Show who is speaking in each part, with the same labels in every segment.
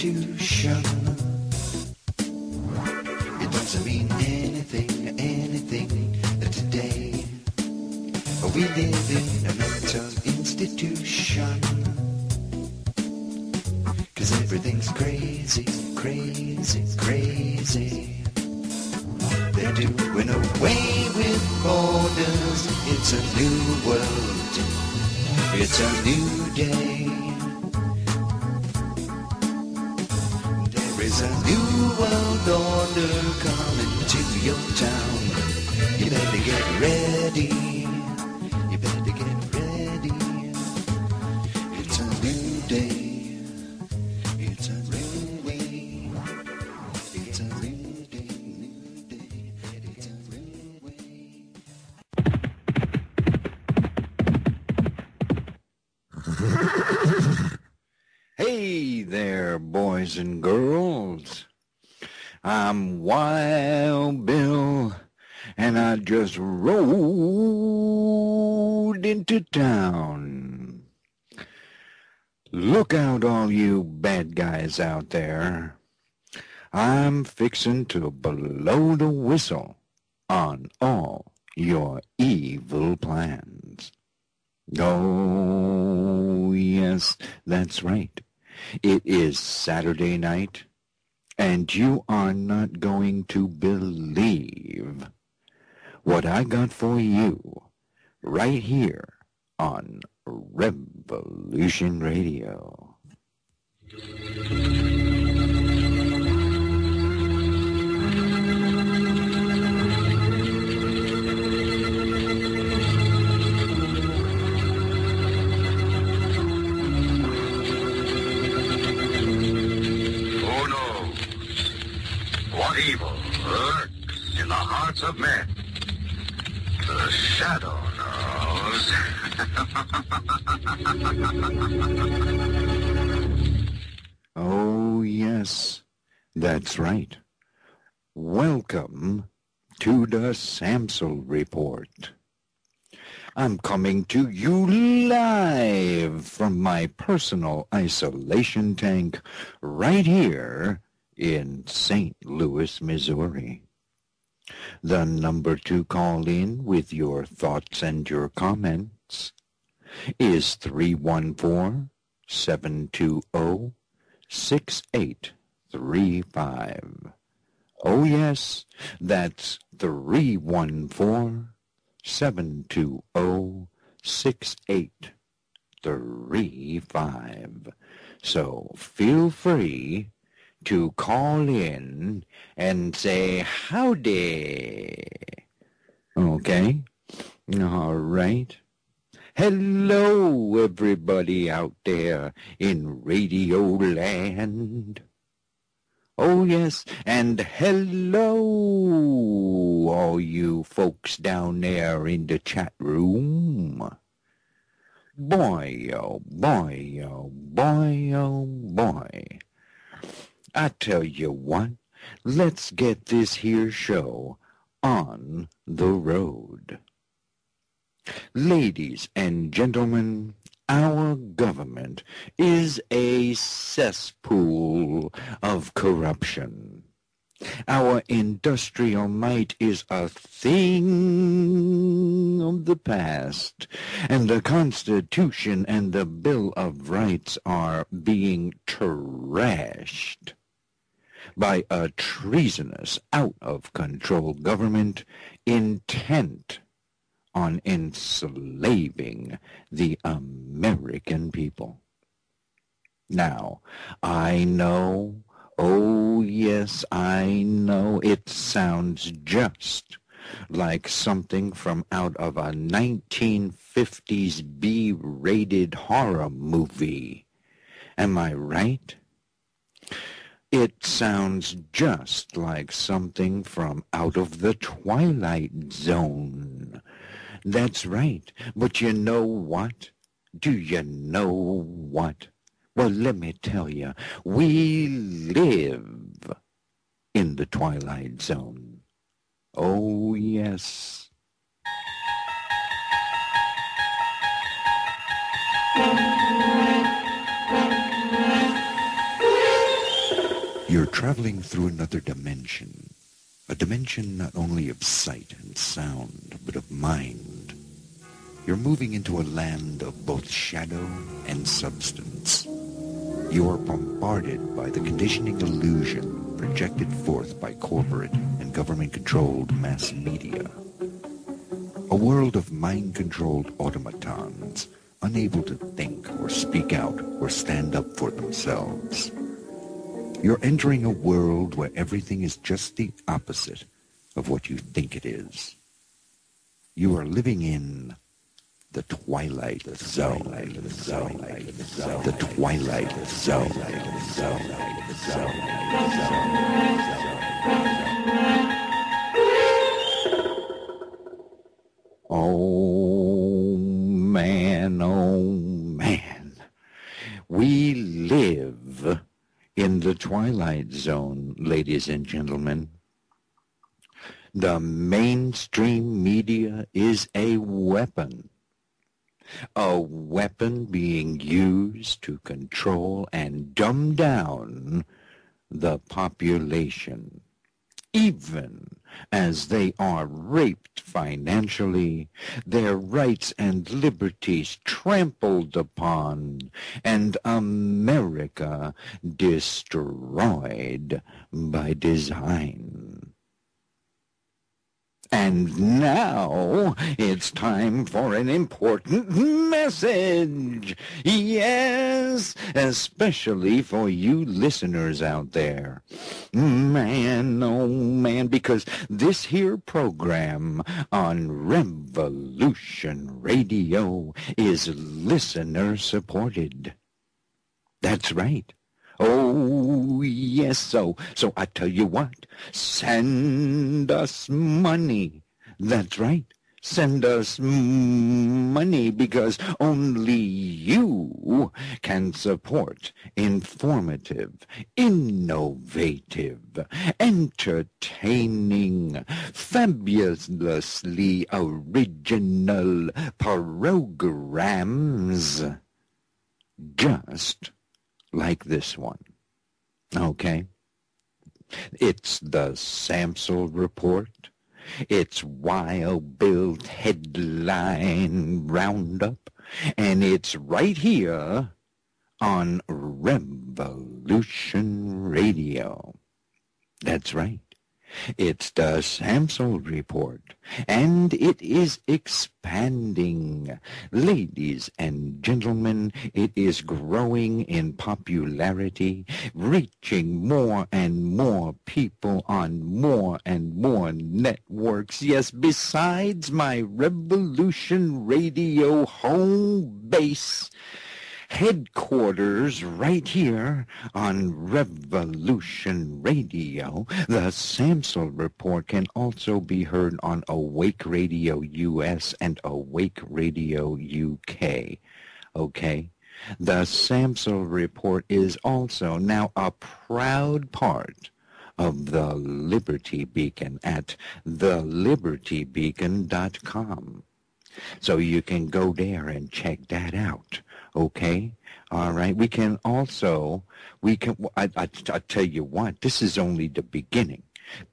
Speaker 1: institution. It doesn't mean anything today. We live in a mental institution. 'Cause everything's crazy, crazy, crazy. They're doing away with borders. It's a new world. It's a new day. There is a new world order coming to your town. You better get ready. You better get ready. It's a new day. It's a new way. It's a new day, new day. It's a new way. Hey there, boys and girls. I'm Wild Bill, and I just rode into town. Look out, all you bad guys out there. I'm fixin' to blow the whistle on all your evil plans. Oh, yes, that's right. It is Saturday night, and you are not going to believe what I got for you right here on Revolution Radio.
Speaker 2: Who knows what evil lurks in the hearts of men? The shadow knows.
Speaker 1: Oh, yes, that's right. Welcome to the Samsel Report. I'm coming to you live from my personal isolation tank right here in St. Louis, Missouri. The number to call in with your thoughts and your comments is 314-720-6835. Oh yes, that's 314-720-6835. So feel free to call in and say howdy. Okay? All right. Hello, everybody out there in Radio Land. Oh, yes, and hello, all you folks down there in the chat room. Boy, oh boy, oh boy, oh boy. I tell you what, let's get this here show on the road. Ladies and gentlemen, our government is a cesspool of corruption. Our industrial might is a thing of the past, and the Constitution and the Bill of Rights are being trashed by a treasonous, out-of-control government intent on enslaving the American people. Now, I know, oh yes, I know it sounds just like something from out of a 1950s B-rated horror movie. Am I right? It sounds just like something from out of the Twilight Zone. That's right. But you know what? Do you know what? Well, let me tell you, we live in the Twilight Zone. Oh, yes. You're traveling through another dimension, a dimension not only of sight and sound, but of mind. You're moving into a land of both shadow and substance. You are bombarded by the conditioning illusion projected forth by corporate and government-controlled mass media. A world of mind-controlled automatons, unable to think or speak out or stand up for themselves. You're entering a world where everything is just the opposite of what you think it is. You are living in the Twilight Zone. The Twilight Zone. Oh man, we live in the Twilight Zone, ladies and gentlemen. The mainstream media is a weapon being used to control and dumb down the population, even as they are raped financially, their rights and liberties trampled upon, and America destroyed by design. And now it's time for an important message. Yes, especially for you listeners out there. Man, oh man, because this here program on Revolution Radio is listener supported. That's right. Oh, yes, so I tell you what, send us money. That's right, send us money, because only you can support informative, innovative, entertaining, fabulously original programs just like this one. Okay? It's the Samsel Report. It's Wild Bill's headline Roundup. And it's right here on Revolution Radio. That's right. It's the Samsel Report, and it is expanding. Ladies and gentlemen, it is growing in popularity, reaching more and more people on more and more networks. Yes, besides my Revolution Radio home base, headquarters right here on Revolution Radio. The Samsel Report can also be heard on Awake Radio US and Awake Radio UK. Okay? The Samsel Report is also now a proud part of the Liberty Beacon at thelibertybeacon.com. So you can go there and check that out. Okay? All right. I tell you what, this is only the beginning.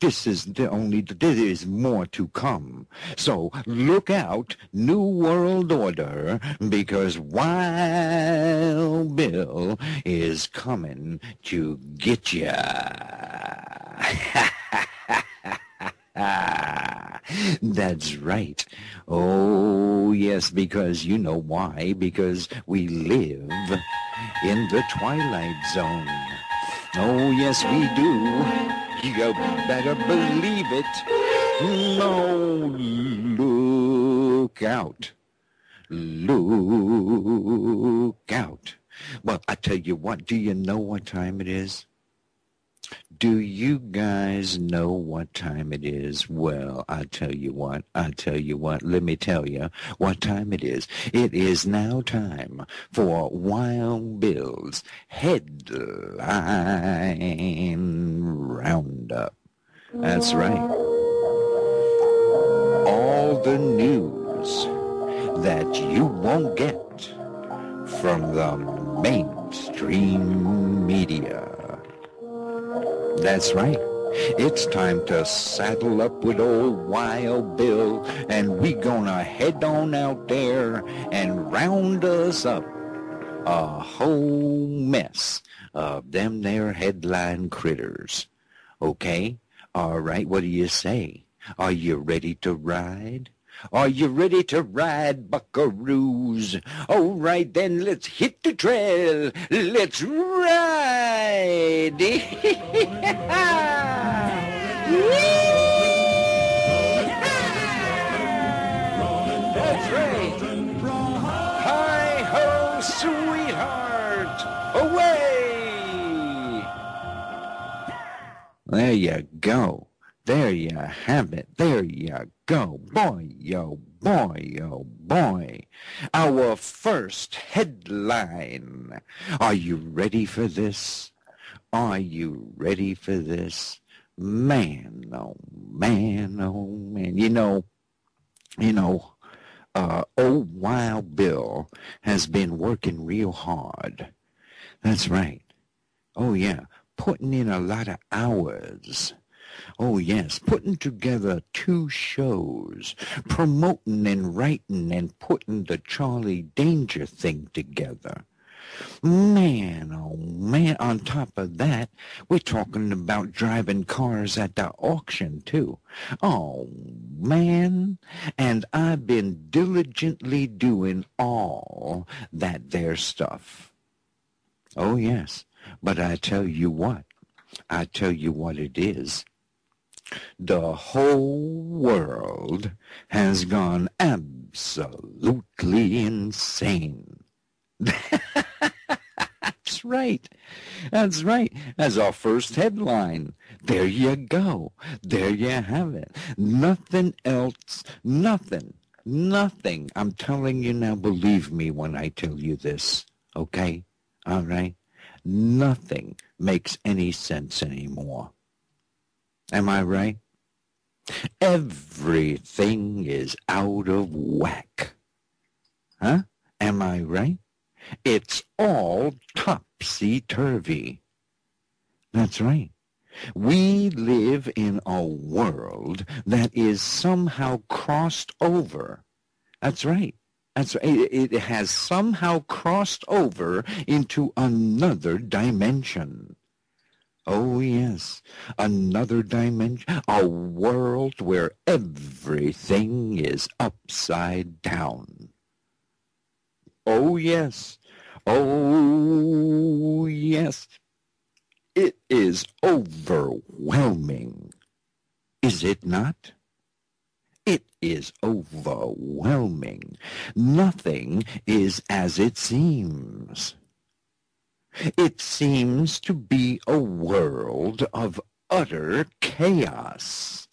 Speaker 1: There is more to come. So look out, New World Order, because Wild Bill is coming to get ya. That's right. Oh, yes, because you know why? Because we live in the Twilight Zone. Oh, yes, we do. You better believe it. No, look out. Look out. Well, I tell you what, do you know what time it is? Do you guys know what time it is? Well, I tell you what, let me tell you what time it is. It is now time for Wild Bill's Headline Roundup. That's right. All the news that you won't get from the mainstream media. That's right. It's time to saddle up with old Wild Bill, and we gonna head on out there and round us up a whole mess of them there headline critters. Okay? All right, what do you say? Are you ready to ride? Are you ready to ride, buckaroos? All right, then let's hit the trail. Let's ride. That's right. Hi-ho, sweetheart. Away. There you go. There you have it. There you go. Boy, oh boy, oh boy. Our first headline. Are you ready for this? Are you ready for this? Man, oh man, oh man. Old Wild Bill has been working real hard. That's right. Oh yeah, putting in a lot of hours. Oh, yes, putting together 2 shows, promoting and writing and putting the Charlie Danger thing together. Man, oh, man, on top of that, we're talking about driving cars at the auction, too. Oh, man, and I've been diligently doing all that there stuff. Oh, yes, but I tell you what it is. The whole world has gone absolutely insane. That's right. That's right. That's our first headline. There you go. There you have it. Nothing else. Nothing. I'm telling you now, believe me when I tell you this. Okay? All right? Nothing makes any sense anymore. Am I right? Everything is out of whack. Huh? Am I right? It's all topsy-turvy. That's right. We live in a world that is somehow crossed over. That's right. That's right. It has somehow crossed over into another dimension. Oh, yes, another dimension, a world where everything is upside down. Oh, yes, it is overwhelming, is it not? It is overwhelming. Nothing is as it seems. It seems to be a world of utter chaos.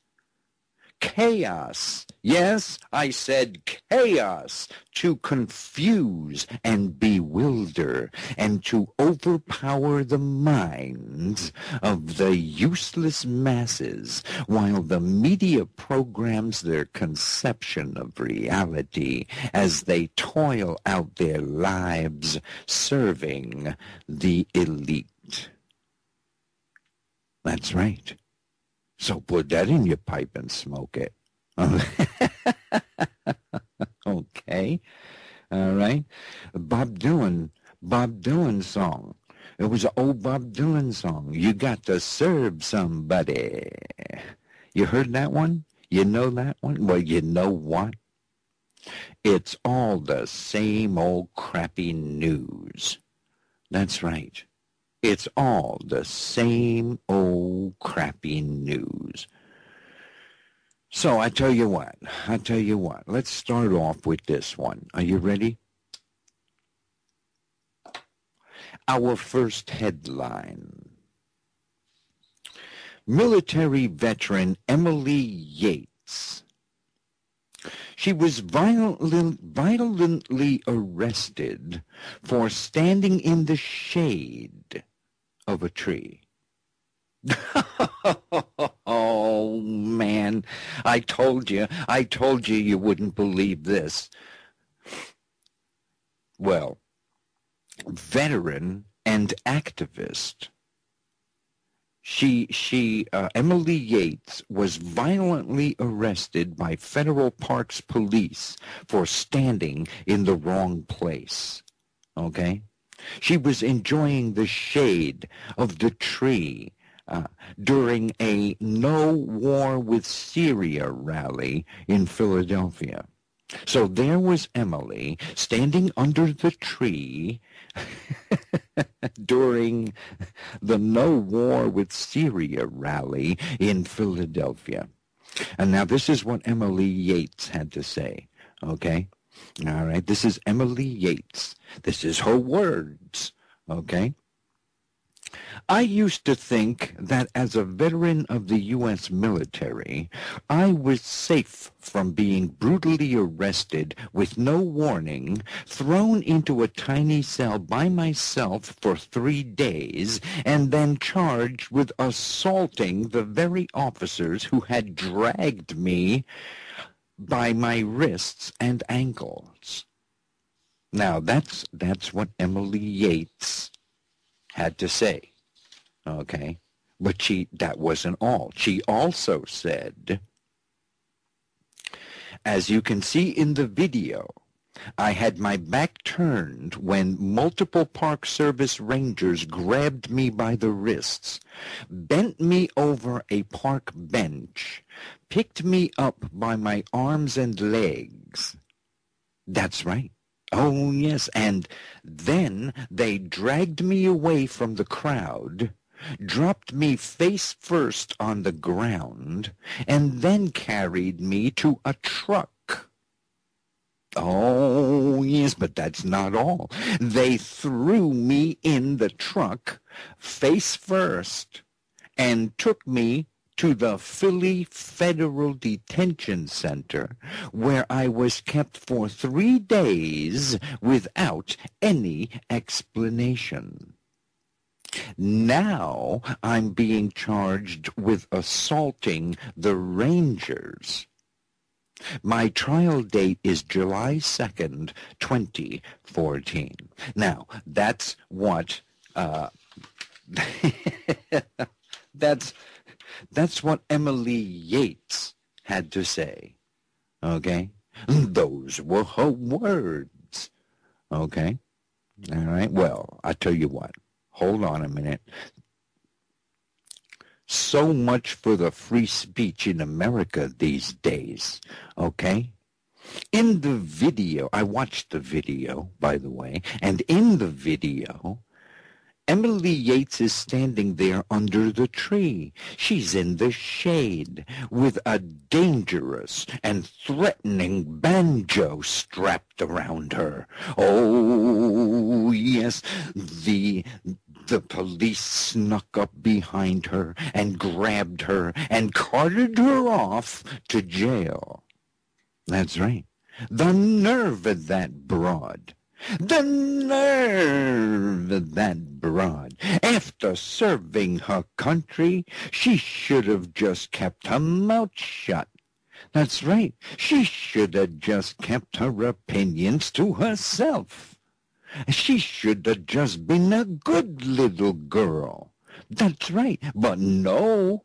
Speaker 1: Chaos. Yes, I said chaos. To confuse and bewilder and to overpower the minds of the useless masses while the media programs their conception of reality as they toil out their lives serving the elite. That's right. So put that in your pipe and smoke it. Okay. All right. Bob Dylan song. It was an old Bob Dylan song. You got to serve somebody. You heard that one? You know that one? Well, you know what? It's all the same old crappy news. That's right. It's all the same old crappy news. So I tell you what. Let's start off with this one. Are you ready? Our first headline. Military veteran Emily Yates. She was violently arrested for standing in the shade of a tree. Oh, man. I told you you wouldn't believe this. Well, veteran and activist.
Speaker 3: Emily Yates was violently arrested by Federal Parks Police for standing in the wrong place. Okay? She was enjoying the shade of the tree during a No War with Syria rally in Philadelphia. So there was Emily standing under the tree during the No War with Syria rally in Philadelphia. And now this is what Emily Yates had to say, okay? All right, this is Emily Yates. This is her words, okay? I used to think that as a veteran of the U.S. military, I was safe from being brutally arrested with no warning, thrown into a tiny cell by myself for 3 days, and then charged with assaulting the very officers who had dragged me by my wrists and ankles. Now, that's what Emily Yates had to say, okay? But that wasn't all. She also said, as you can see in the video, I had my back turned when multiple Park Service rangers grabbed me by the wrists, bent me over a park bench, picked me up by my arms and legs. That's right. Oh, yes, and then they dragged me away from the crowd, dropped me face first on the ground, and then carried me to a truck. Oh, yes, but that's not all. They threw me in the truck face first and took me to the Philly Federal Detention Center, where I was kept for 3 days without any explanation. Now I'm being charged with assaulting the Rangers. My trial date is July 2nd, 2014. Now, that's what, that's what Emily Yates had to say, okay? Those were her words, okay? All right, well, I tell you what. Hold on a minute. So much for the free speech in America these days, okay? In the video, I watched the video, by the way, and in the video, Emily Yates is standing there under the tree. She's in the shade with a dangerous and threatening banjo strapped around her. Oh, yes, the police snuck up behind her and grabbed her and carted her off to jail. That's right. The nerve of that broad. The nerve of that broad. After serving her country, she should have just kept her mouth shut. That's right. She should have just kept her opinions to herself. She should have just been a good little girl. That's right. But no.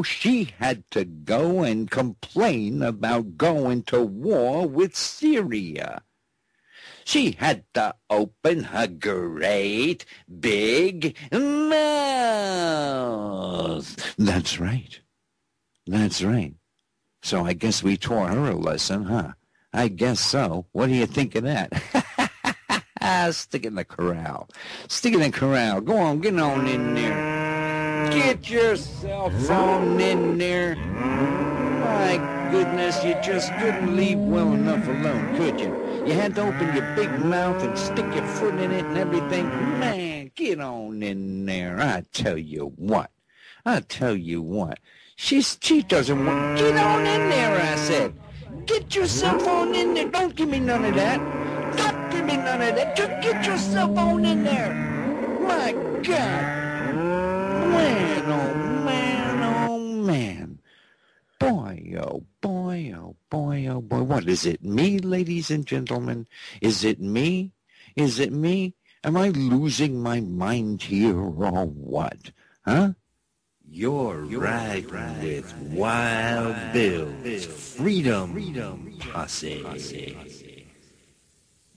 Speaker 3: She had to go and complain about going to war with Syria. She had to open her great big mouth. That's right. That's right. So I guess we taught her a lesson, huh? I guess so. What do you think of that? Stick in the corral. Stick in the corral. Go on, get on in there. Get yourself on in there. My goodness, you just couldn't leave well enough alone, could you? You had to open your big mouth and stick your foot in it and everything. Man, get on in there. I tell you what. She doesn't want... Get on in there, I said. Get yourself on in there. Don't give me none of that. Don't give me none of that. Just get yourself on in there. My God. Man, oh, man, oh, man. Boy, oh, boy, oh, boy, oh, boy. What, is it me, ladies and gentlemen? Is it me? Is it me? Am I losing my mind here or what? Huh? You're riding with Wild Bill's Freedom Posse.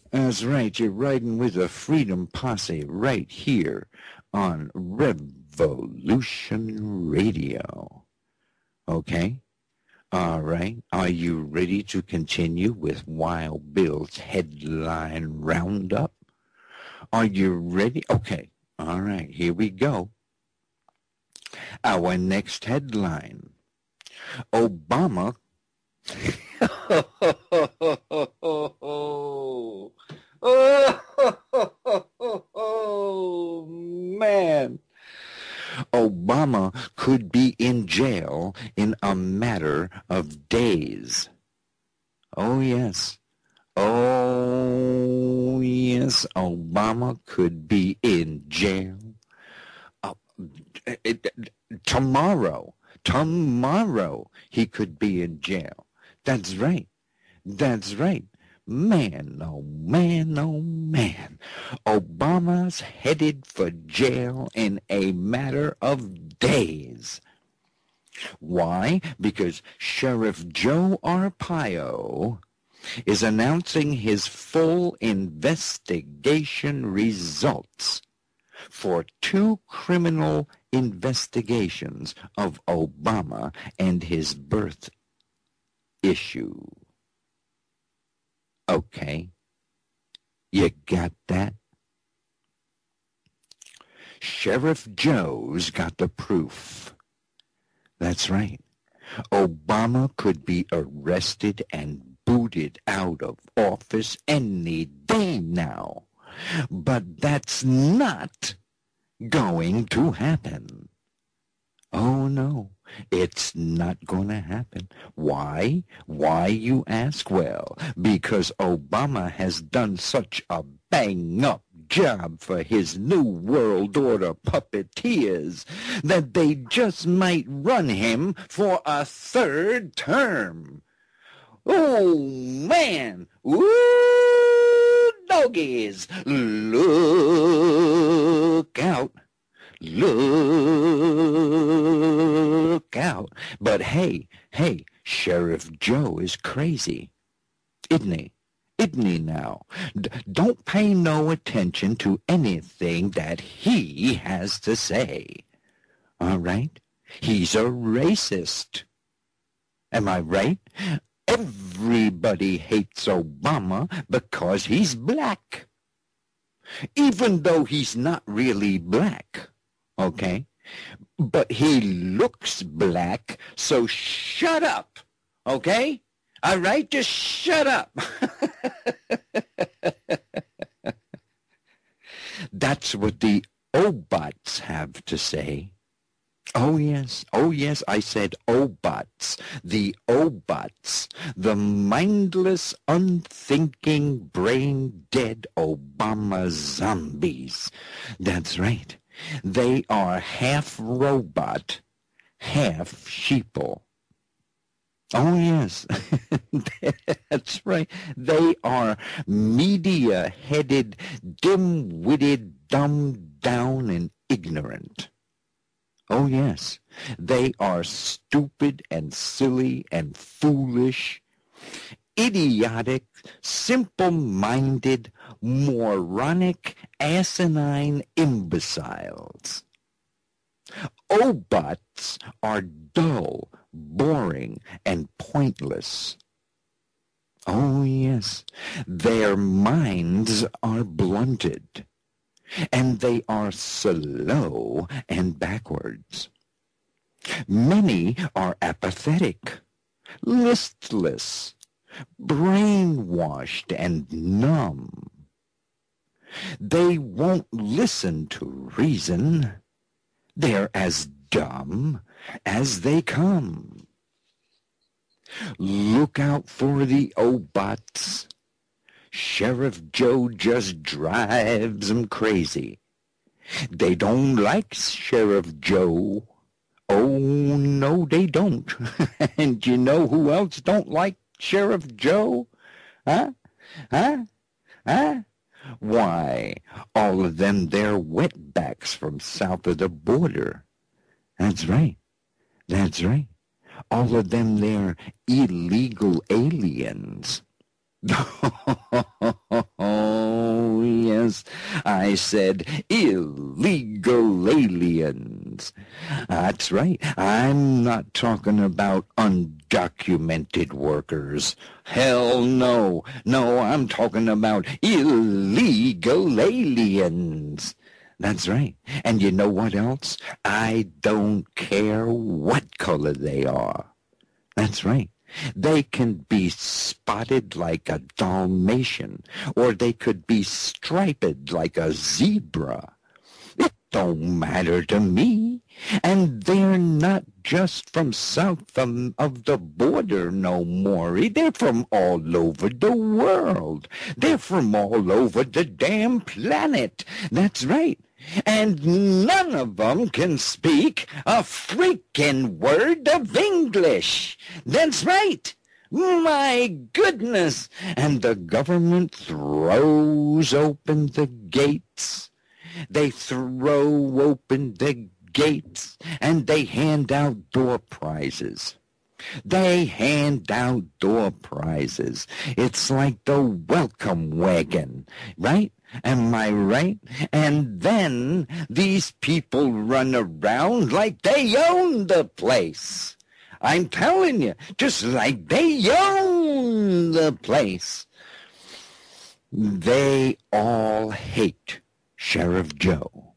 Speaker 3: That's right, you're riding with the Freedom Posse right here on Revolution Radio. Okay? All right. Are you ready to continue with Wild Bill's headline roundup? Are you ready? Okay. All right. Here we go. Our next headline. Obama. Oh, man. Obama could be in jail in a matter of days. Oh, yes. Oh, yes. Obama could be in jail. Tomorrow he could be in jail. That's right. That's right. Man, oh man, oh man. Obama's headed for jail in a matter of days. Why? Because Sheriff Joe Arpaio is announcing his full investigation results for 2 criminal investigations of Obama and his birth issue. Okay, you got that? Sheriff Joe's got the proof. That's right. Obama could be arrested and booted out of office any day now. But that's not going to happen. Oh, no, it's not going to happen. Why? Why, you ask? Well, because Obama has done such a bang-up job for his New World Order puppeteers that they just might run him for a 3rd term. Oh, man! Ooh, doggies! Look out! Look out. But hey, Sheriff Joe is crazy. Isn't he? Isn't he now? Don't pay no attention to anything that he has to say. All right? He's a racist. Am I right? Everybody hates Obama because he's black. Even though he's not really black. Okay? But he looks black, so shut up. Okay? All right? Just shut up. That's what the Obots have to say. Oh, yes, I said Obots. The Obots. The mindless, unthinking, brain-dead Obama zombies. That's right. They are half robot, half sheeple. Oh, yes, that's right. They are media-headed, dim-witted, dumbed down, and ignorant. Oh, yes, they are stupid and silly and foolish, idiotic, simple-minded, moronic, asinine imbeciles. Obots are dull, boring, and pointless. Oh, yes, their minds are blunted, and they are slow and backwards. Many are apathetic, listless, brainwashed, and numb. They won't listen to reason. They're as dumb as they come. Look out for the Obots. Sheriff Joe just drives 'em crazy. They don't like Sheriff Joe. Oh, no, they don't. And you know who else don't like Sheriff Joe? Huh? Why, all of them, they're wetbacks from south of the border. That's right. That's right. All of them, they're illegal aliens. Oh, yes, I said illegal aliens. That's right. I'm not talking about undocumented workers. Hell no. No, I'm talking about illegal aliens. That's right. And you know what else? I don't care what color they are. That's right. They can be spotted like a Dalmatian, or they could be striped like a zebra. It don't matter to me. And they're not just from south of the border no more. They're from all over the world. They're from all over the damn planet. That's right. And none of them can speak a freaking word of English. That's right. My goodness. And the government throws open the gates. They throw open the gates and they hand out door prizes. They hand out door prizes. It's like the welcome wagon, right? Am I right? And then these people run around like they own the place. I'm telling you, just like they own the place. They all hate Sheriff Joe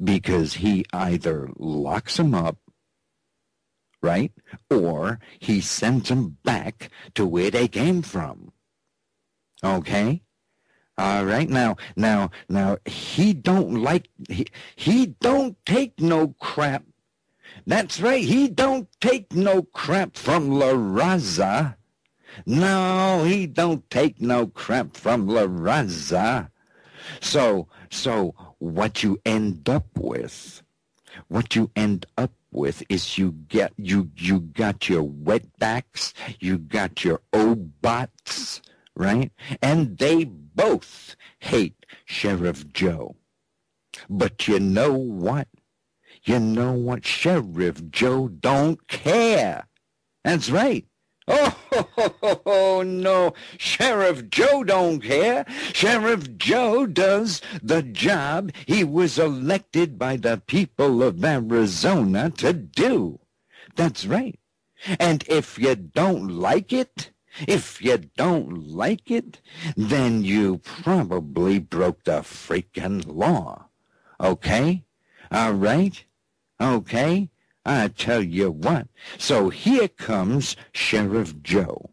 Speaker 3: because he either locks them up, right, or he sends them back to where they came from. Okay? All right, now, he don't take no crap. That's right, he don't take no crap from La Raza. No, he don't take no crap from La Raza. So what you end up with is you got your wetbacks, you got your Obots, right? And they both hate Sheriff Joe. But you know what? Sheriff Joe don't care. That's right. Oh, no, Sheriff Joe don't care. Sheriff Joe does the job he was elected by the people of Arizona to do. That's right. And if you don't like it, then you probably broke the freaking law. Okay? All right? Okay? I tell you what. So here comes Sheriff Joe.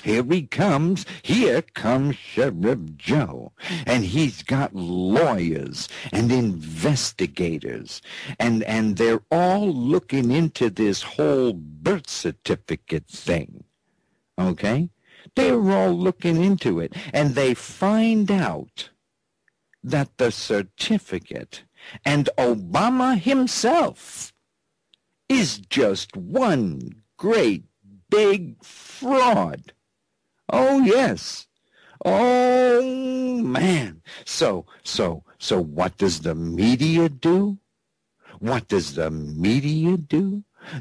Speaker 3: Here comes Sheriff Joe. And he's got lawyers and investigators. And they're all looking into this whole birth certificate thing. Okay? They're all looking into it. And they find out that the certificate and Obama himself is just one great big fraud. Oh, yes. Oh, man. So what does the media do?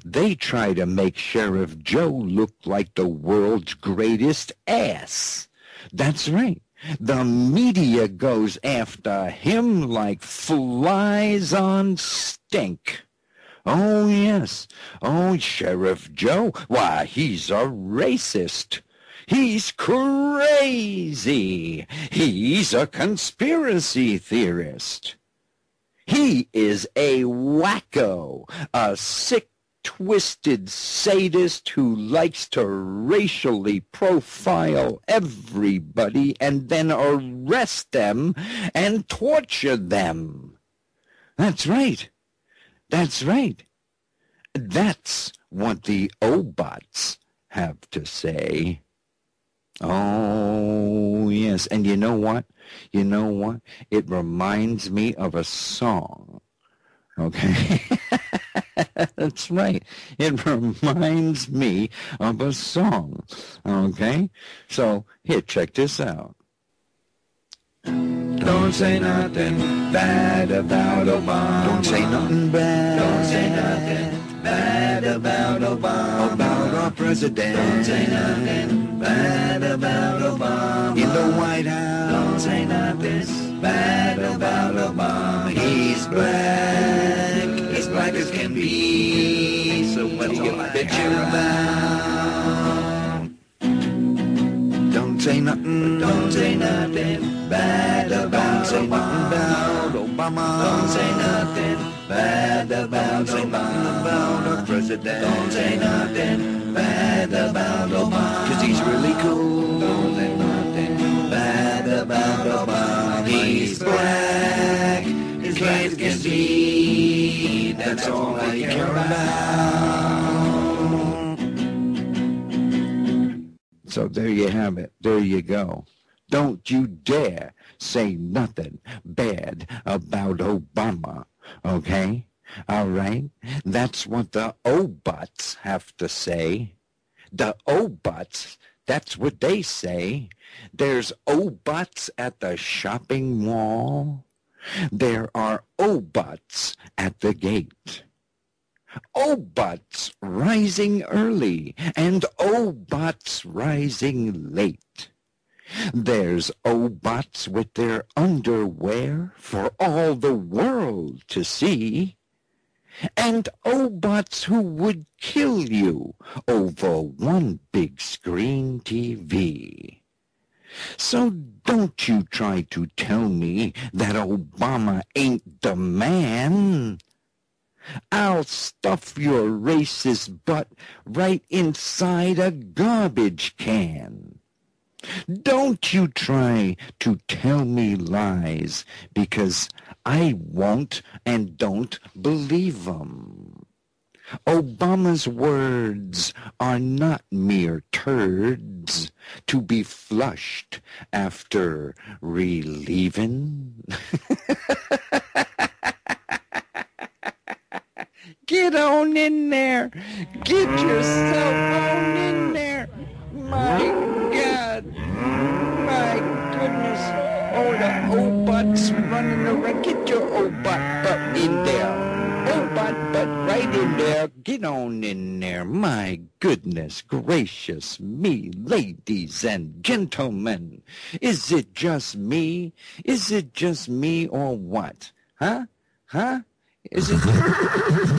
Speaker 3: They try to make Sheriff Joe look like the world's greatest ass. That's right. The media goes after him like flies on stink. Oh, yes. Oh, Sheriff Joe, why, he's a racist. He's crazy. He's a conspiracy theorist. He is a wacko, a sick, twisted sadist who likes to racially profile everybody and then arrest them and torture them. That's right. That's right. That's what the Obots have to say. Oh, yes. And you know what? It reminds me of a song. Okay? That's right. It reminds me of a song. Okay? So, here, check this out.
Speaker 1: Don't say nothing bad about Obama.
Speaker 3: Don't say nothing bad.
Speaker 1: Don't say nothing bad about Obama.
Speaker 3: About our president.
Speaker 1: Don't say nothing bad about Obama.
Speaker 3: In the White House.
Speaker 1: Don't say nothing bad about Obama. He's black. He's black as can be. So what do you bitch about?
Speaker 3: Don't say nothing.
Speaker 1: Don't say nothing bad about Obama. Don't say nothing bad about Obama.
Speaker 3: About our president.
Speaker 1: Don't say nothing bad about Obama.
Speaker 3: 'Cause he's really cool.
Speaker 1: Don't say nothing bad about Obama. He's black. His life can see. That's all I care about.
Speaker 3: So there you have it. There you go. Don't you dare say nothing bad about Obama, okay? All right? That's what the O-butts have to say. The O-butts, that's what they say. There's O-butts at the shopping mall. There are O-butts at the gate. O-butts rising early and O-butts rising late. There's O-butts with their underwear for all the world to see. And O-butts who would kill you over one big screen TV. So don't you try to tell me that Obama ain't the man. I'll stuff your racist butt right inside a garbage can. Don't you try to tell me lies, because I won't and don't believe them. Obama's words are not mere turds to be flushed after relieving. Get on in there. Get yourself on in there. My God. My goodness. Oh, the O-butts running around. Get your O-butt butt in there. O-butt butt right in there. Get on in there. My goodness gracious me, ladies and gentlemen. Is it just me? Is it just me or what? Huh? Huh? Is it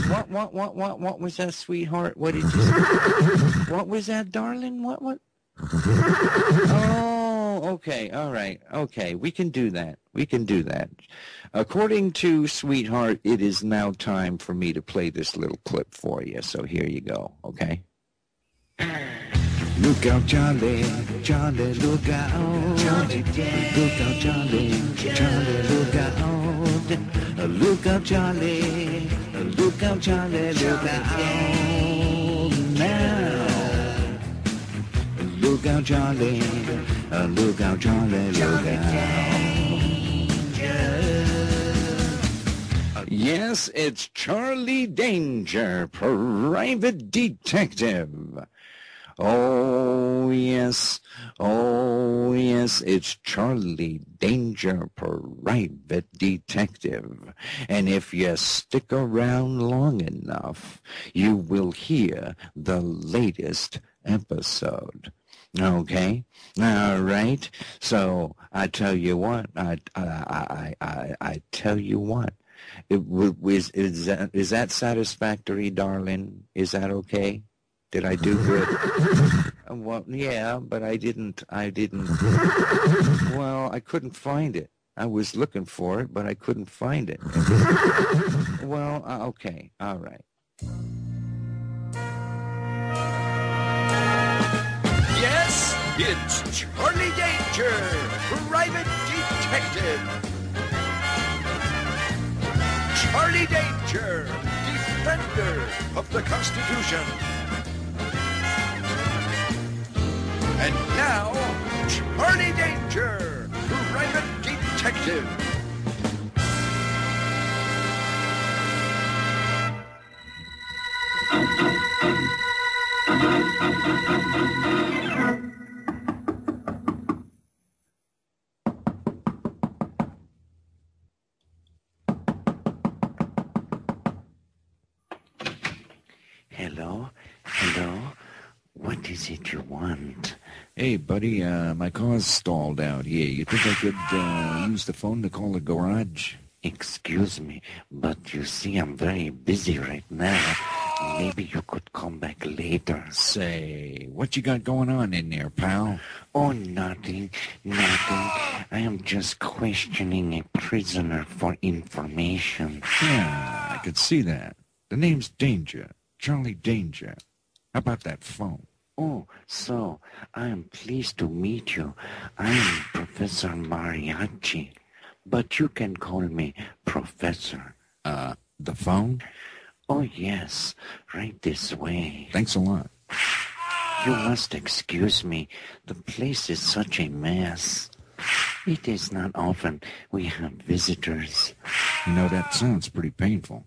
Speaker 3: what was that, sweetheart? What did you say? What was that, darling? What? Oh, okay, all right, okay, we can do that. We can do that. According to sweetheart, it is now time for me to play this little clip for you. So here you go, okay? Look out, Charlie, Charlie, look out. Charlie, look out, Charlie, Charlie, look out. Look out, Charlie, look out, Charlie, look out now. Look out, Charlie, look out, Charlie, look out. Yes, it's Charlie Danger, private detective. Oh, yes, it's Charlie Danger, private detective. And if you stick around long enough, you will hear the latest episode. Okay? All right? So, I tell you what, I tell you what. Is that satisfactory, darling? Is that okay? Did I do good? Well, yeah, but I didn't. Well, I couldn't find it. I was looking for it, but I couldn't find it. Well, okay, all right.
Speaker 1: Yes, it's Charlie Danger, private detective. Charlie Danger, defender of the Constitution. And now, Charlie Danger, private detective.
Speaker 3: Hello? Hello? What is it you want?
Speaker 4: Hey, buddy, my car's stalled out here. You think I could use the phone to call the garage?
Speaker 3: Excuse me, but you see I'm very busy right now. Maybe you could come back later.
Speaker 4: Say, what you got going on in there, pal?
Speaker 3: Oh, nothing. I am just questioning a prisoner for information.
Speaker 4: Yeah, I could see that. The name's Danger. Charlie Danger. How about that phone?
Speaker 3: Oh, so, I am pleased to meet you. I am Professor Mariachi, but you can call me Professor.
Speaker 4: The phone?
Speaker 3: Oh, yes, right this way.
Speaker 4: Thanks a lot.
Speaker 3: You must excuse me. The place is such a mess. It is not often we have visitors.
Speaker 4: You know, that sounds pretty painful.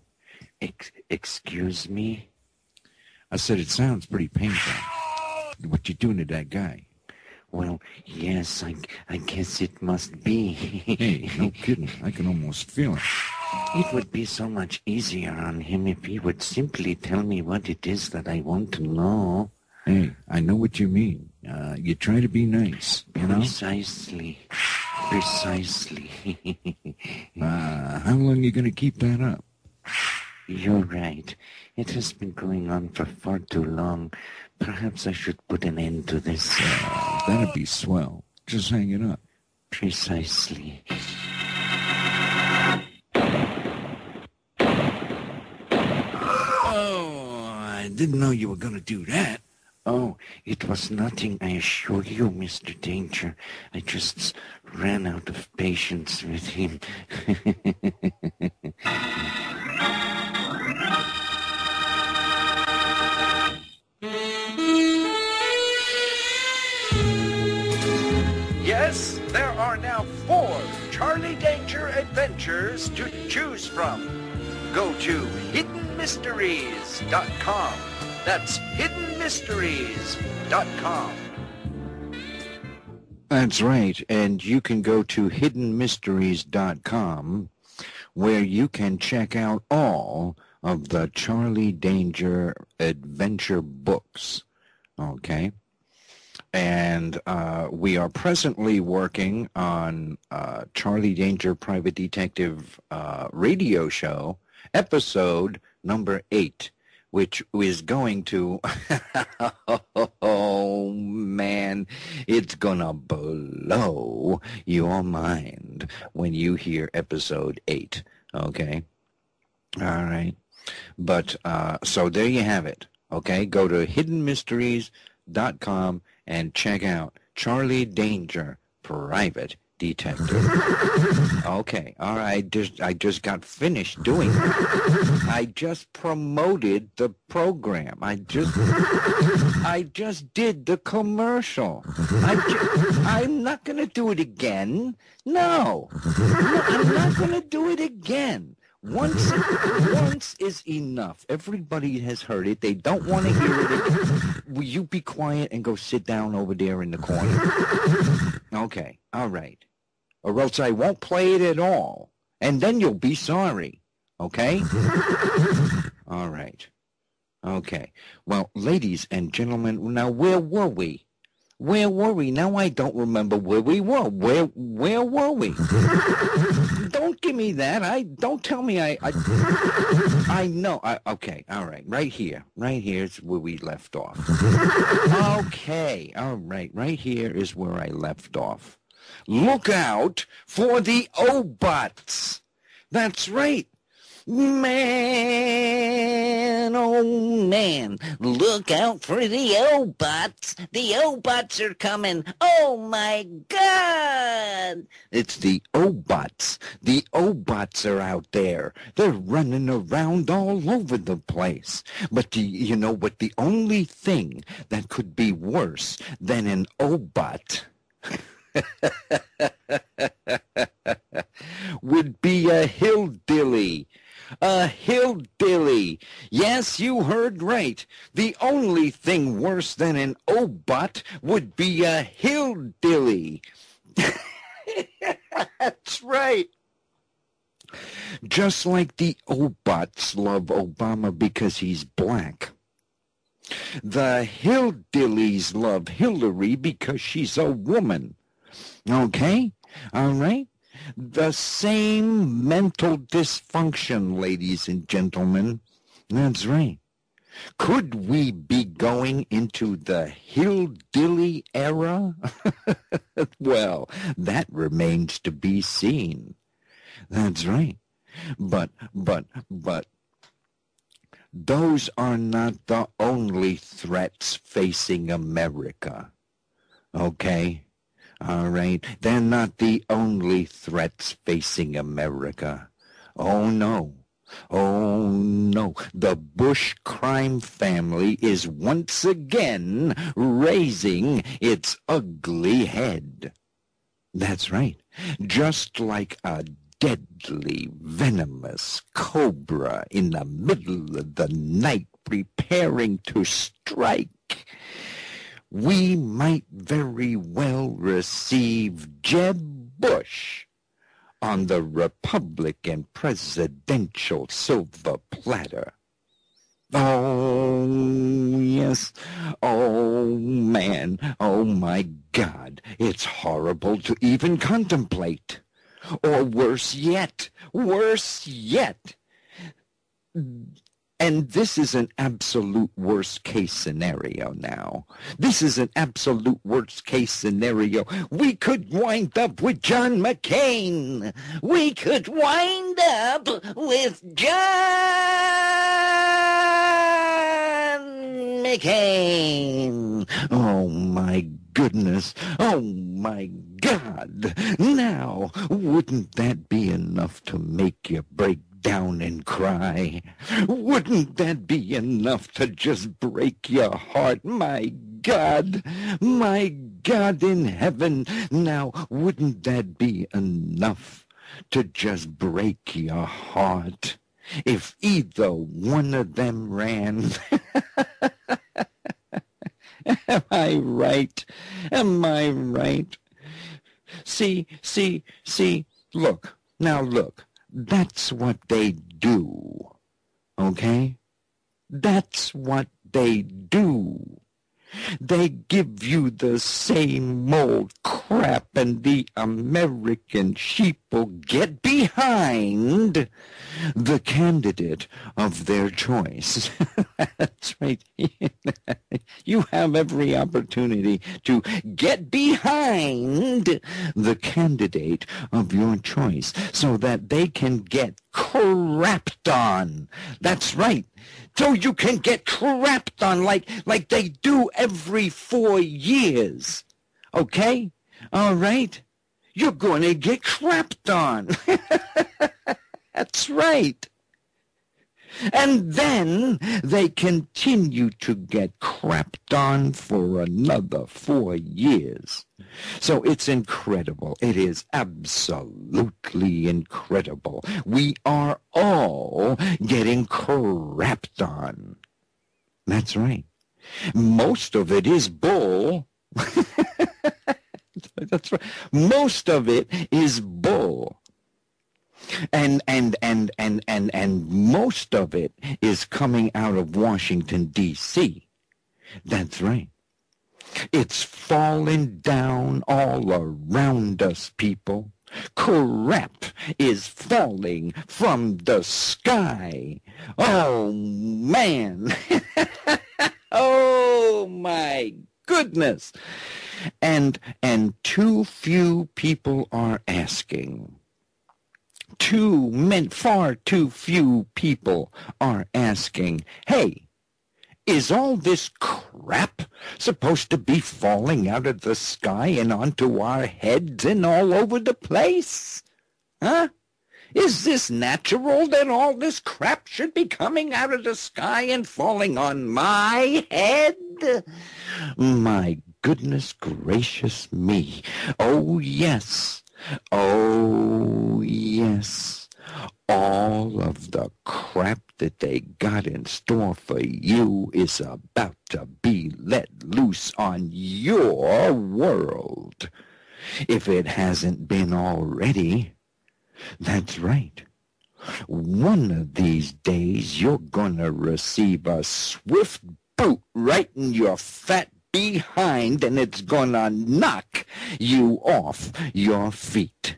Speaker 3: Excuse me?
Speaker 4: I said it sounds pretty painful. What you doing to that guy?
Speaker 3: Well, yes, I guess it must be.
Speaker 4: Hey, no kidding. I can almost feel it.
Speaker 3: It would be so much easier on him if he would simply tell me what it is that I want to know.
Speaker 4: Hey, I know what you mean. You try to be nice, you know?
Speaker 3: Precisely.
Speaker 4: How long you gonna keep that up?
Speaker 3: You're right. It has been going on for far too long. Perhaps I should put an end to this.
Speaker 4: That'd be swell. Just hang it up.
Speaker 3: Precisely.
Speaker 4: Oh, I didn't know you were gonna do that.
Speaker 3: Oh, it was nothing, I assure you, Mr. Danger. I just ran out of patience with him.
Speaker 1: Yes, there are now 4 Charlie Danger adventures to choose from. Go to hiddenmysteries.com. That's hiddenmysteries.com.
Speaker 3: That's right, and you can go to hiddenmysteries.com where you can check out all of the Charlie Danger adventure books, okay? And we are presently working on Charlie Danger Private Detective radio show, episode number 8, which is going to, oh man, it's gonna blow your mind when you hear episode 8, okay? All right. But, so there you have it, okay? Go to hiddenmysteries.com and check out Charlie Danger Private Detective. Okay, all right, I just got finished doing it. I just promoted the program. I just did the commercial. I'm not going to do it again. No, I'm not going to do it again. Once is enough. Everybody has heard it. They don't want to hear it again. Will you be quiet and go sit down over there in the corner? Okay, all right. Or else I won't play it at all. And then you'll be sorry. Okay? All right. Okay. Well, ladies and gentlemen, now where were we? Where were we? Now I don't remember where we were. Where were we? Don't give me that. Don't tell me I know. Okay, all right. Right here is where we left off. Okay, all right. Right here is where I left off. Look out for the O-Bots. That's right. Man, oh man, look out for the O-Bots. The O-Bots are coming. Oh my God. It's the O-Bots. The O-Bots are out there. They're running around all over the place. But you know what? The only thing that could be worse than an O-Bot would be a hillbilly. A hillbilly. Yes, you heard right. The only thing worse than an O-Bot would be a hillbilly. That's right. Just like the O-Bots love Obama because he's black. The hillbillies love Hillary because she's a woman. Okay? All right? The same mental dysfunction, ladies and gentlemen. That's right. Could we be going into the hillbilly era? Well, that remains to be seen. That's right. But, those are not the only threats facing America. Okay? All right? They're not the only threats facing America. Oh, no. Oh, no. The Bush crime family is once again raising its ugly head. That's right. Just like a deadly, venomous cobra in the middle of the night preparing to strike, we might very well receive Jeb Bush on the Republican presidential silver platter. Oh, yes. Oh, man. Oh, my God. It's horrible to even contemplate. Or worse yet. And this is an absolute worst-case scenario now. This is an absolute worst-case scenario. We could wind up with John McCain. We could wind up with John McCain. Oh, my goodness. Oh, my God. Now, wouldn't that be enough to make you break down and cry? Wouldn't that be enough to just break your heart? My God in heaven. Now, wouldn't that be enough to just break your heart if either one of them ran? Am I right? Am I right? See, look. Now look. That's what they do, okay? That's what they do. They give you the same old crap, and the American sheeple get behind the candidate of their choice. That's right. You have every opportunity to get behind the candidate of your choice so that they can get crapped on. That's right. So you can get crapped on like they do every 4 years. Okay? All right? You're going to get crapped on. That's right. And then they continue to get crapped on for another 4 years. So it's incredible. It is absolutely incredible. We are all getting crapped on. That's right. Most of it is bull. That's right. Most of it is bull. And most of it is coming out of Washington, D.C. That's right. It's falling down all around us, people. Crap is falling from the sky. Oh, man. Oh, my goodness. And too few people are asking. Far too few people are asking, hey, is all this crap supposed to be falling out of the sky and onto our heads and all over the place? Huh? Is this natural that all this crap should be coming out of the sky and falling on my head? My goodness gracious me. Oh, yes. Oh, yes. All of the crap that they got in store for you is about to be let loose on your world, if it hasn't been already. That's right. One of these days, you're going to receive a swift boot right in your fat behind, and it's gonna knock you off your feet.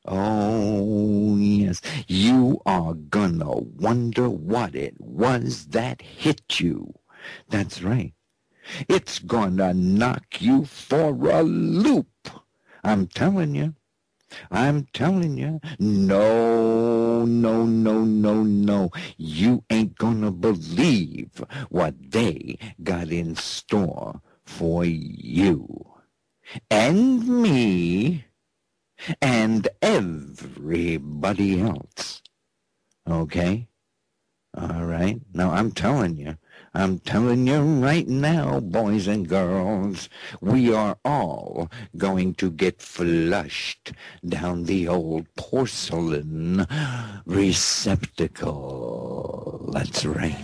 Speaker 3: Oh, yes, you are gonna wonder what it was that hit you. That's right. It's gonna knock you for a loop. I'm telling you. I'm telling you. No, no, no, no, no. You ain't gonna believe what they got in store for you. And me. And everybody else. Okay? All right? Now, I'm telling you right now, boys and girls, we are all going to get flushed down the old porcelain receptacle. That's right.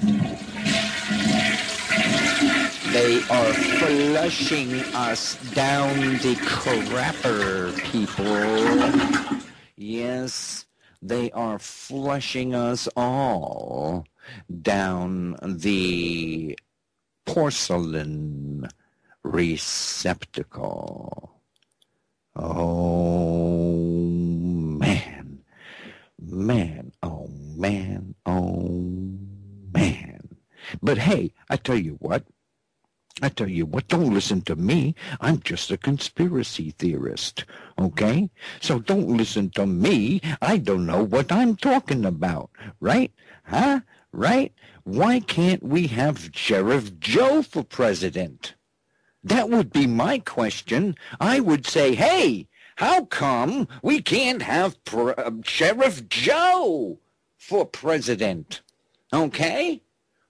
Speaker 3: They are flushing us down the crapper, people. Yes, they are flushing us all down the porcelain receptacle. Oh, man. Man, oh, man, oh, man. But hey, I tell you what, don't listen to me. I'm just a conspiracy theorist, okay? So don't listen to me. I don't know what I'm talking about, right? Huh? Right? Why can't we have Sheriff Joe for president? That would be my question. I would say, hey, how come we can't have Sheriff Joe for president? Okay?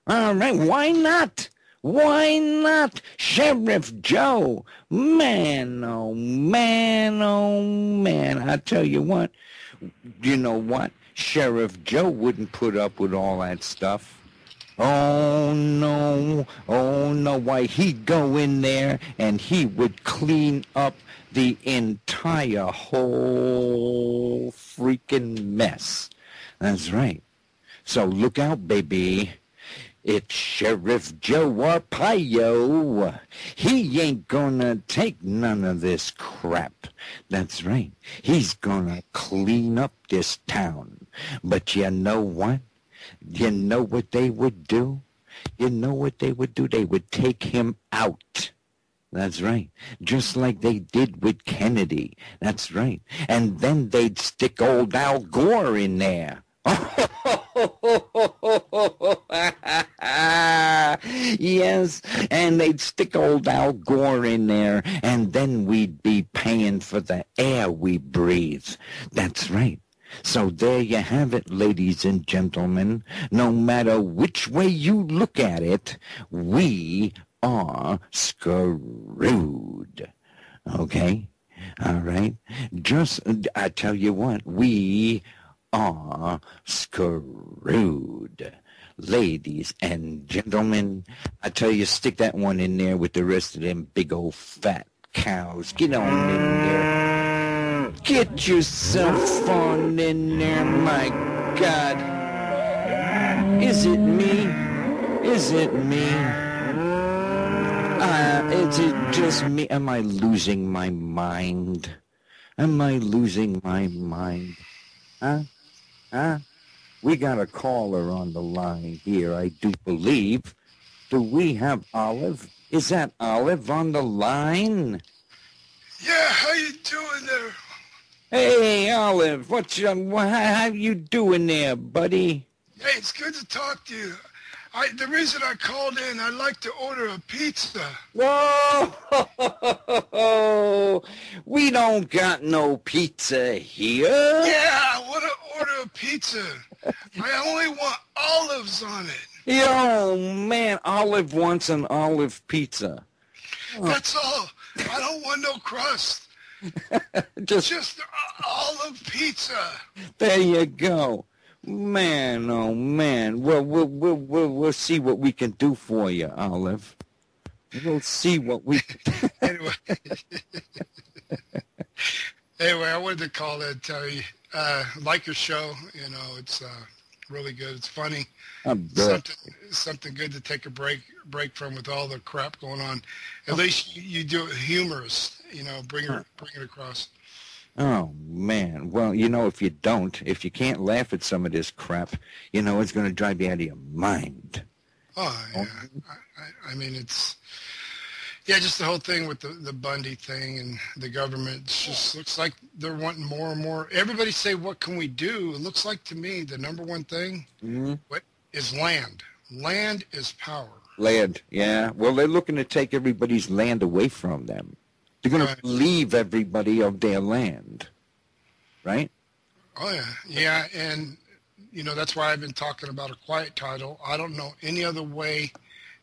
Speaker 3: All right, why not? Why not? Sheriff Joe. Man, oh, man, oh, man. I tell you what. You know what? Sheriff Joe wouldn't put up with all that stuff. Oh, no. Oh, no. Why, he'd go in there and he would clean up the entire whole freaking mess. That's right. So look out, baby. It's Sheriff Joe Arpaio. He ain't gonna take none of this crap. That's right. He's gonna clean up this town. But you know what? You know what they would do? You know what they would do? They would take him out. That's right. Just like they did with Kennedy. That's right. And then they'd stick old Al Gore in there. Yes, and they'd stick old Al Gore in there, and then we'd be paying for the air we breathe. That's right. So there you have it, ladies and gentlemen. No matter which way you look at it, we are screwed. Okay? All right? Just, I tell you what, we are screwed. Ladies and gentlemen, I tell you, stick that one in there with the rest of them big old fat cows. Get on in there. Get yourself on in there, my God. Is it me? Is it me? Is it just me? Am I losing my mind? Am I losing my mind? Huh? Huh? We got a caller on the line here, I do believe. Do we have Olive? Is that Olive on the line?
Speaker 5: Yeah, how you doing there?
Speaker 3: Hey, Olive, how you doing there, buddy?
Speaker 5: Hey, it's good to talk to you. The reason I called in, I'd like to order a pizza.
Speaker 3: Whoa! We don't got no pizza here.
Speaker 5: Yeah, I want to order a pizza. I only want olives on it.
Speaker 3: Yo, man, Olive wants an olive pizza.
Speaker 5: That's all. I don't want no crust. Just olive pizza.
Speaker 3: There you go. Man, oh man. We'll see what we can do for you, Olive. We'll see what we can
Speaker 5: Anyway, I wanted to call and tell you, like your show, you know, it's really good. It's funny.
Speaker 3: Good.
Speaker 5: Something good to take a break from with all the crap going on. At least you do it humorous, bring it across.
Speaker 3: Oh, man. Well, if you can't laugh at some of this crap, it's going to drive you out of your mind.
Speaker 5: Oh, yeah. I mean, it's... Yeah, just the whole thing with the Bundy thing and the government. It just looks like they're wanting more and more. Everybody say, what can we do? It looks like to me the number one thing what is land. Land is power.
Speaker 3: Land, yeah. Well, they're looking to take everybody's land away from them. They're going to leave everybody of their land, right?
Speaker 5: Oh, yeah. Yeah, and, that's why I've been talking about a quiet title. I don't know any other way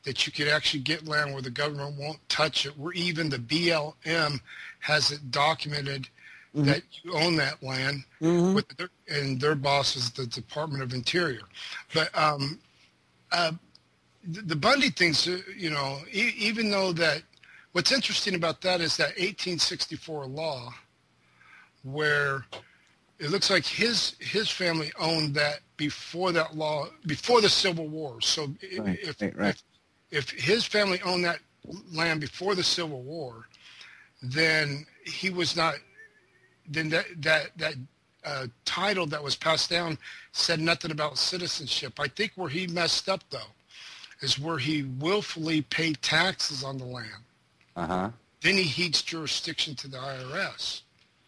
Speaker 5: that you could actually get land where the government won't touch it, where even the BLM has it documented that you own that land, and their boss is the Department of Interior. But the Bundy things, even though that, what's interesting about that is that 1864 law, where it looks like his family owned that before that law, before the Civil War. So if his family owned that land before the Civil War, then he was not. Then that title that was passed down said nothing about citizenship. I think where he messed up though is where he willfully paid taxes on the land. Then he heeds jurisdiction to the IRS.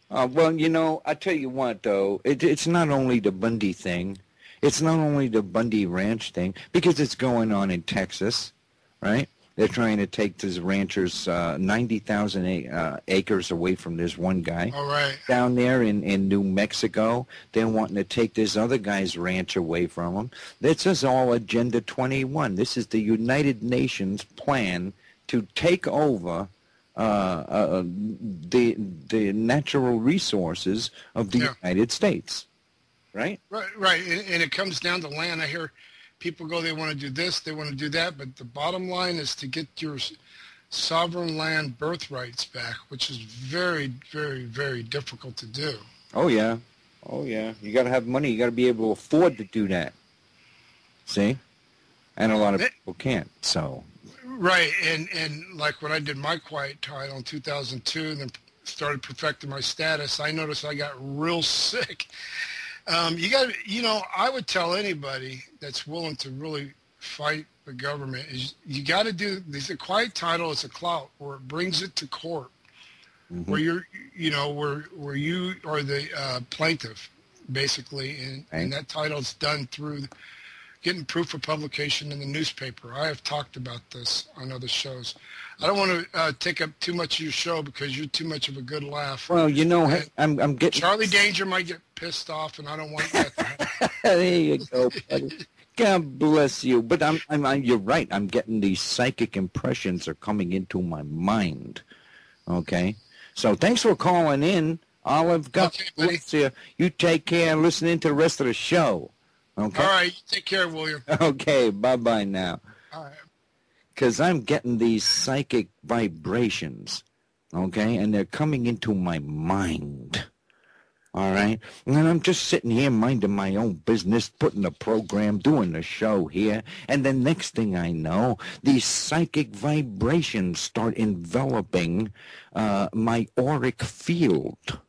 Speaker 3: Well, I tell you what though, it's not only the Bundy thing. It's not only the Bundy Ranch thing, because it's going on in Texas. Right? They're trying to take this ranchers 90,000 acres away from this one guy.
Speaker 5: All right.
Speaker 3: Down there in New Mexico, they're wanting to take this other guy's ranch away from him. This is all Agenda 21. This is the United Nations plan to take over the natural resources of the United States. Right?
Speaker 5: Right. And it comes down to land. I hear people go, they want to do this, they want to do that, but the bottom line is to get your sovereign land birthrights back, which is very, very, very difficult to do.
Speaker 3: Oh, yeah. You got to have money. You got to be able to afford to do that. See? And a lot of people can't, so.
Speaker 5: Right, and like when I did my quiet title in 2002 and then started perfecting my status, I noticed I got real sick. You got to, I would tell anybody that's willing to really fight the government is you got to do the quiet title is a clout where it brings it to court, where you're, where you are the plaintiff, basically, and that title is done through getting proof of publication in the newspaper. I have talked about this on other shows. I don't want to take up too much of your show because you're too much of a good laugh.
Speaker 3: Well, I'm getting...
Speaker 5: Charlie Danger might get pissed off, and I don't want that to happen.
Speaker 3: There you go, buddy. God bless you. But you're right. I'm getting these psychic impressions are coming into my mind. Okay? So thanks for calling in. Olive, God bless you. You take care and listen to the rest of the show. Okay?
Speaker 5: All right. You take care, William.
Speaker 3: Okay. Bye-bye now.
Speaker 5: All right.
Speaker 3: Because I'm getting these psychic vibrations, okay? And they're coming into my mind, all right? And I'm just sitting here minding my own business, putting the program, doing the show here. And the next thing I know, these psychic vibrations start enveloping my auric field.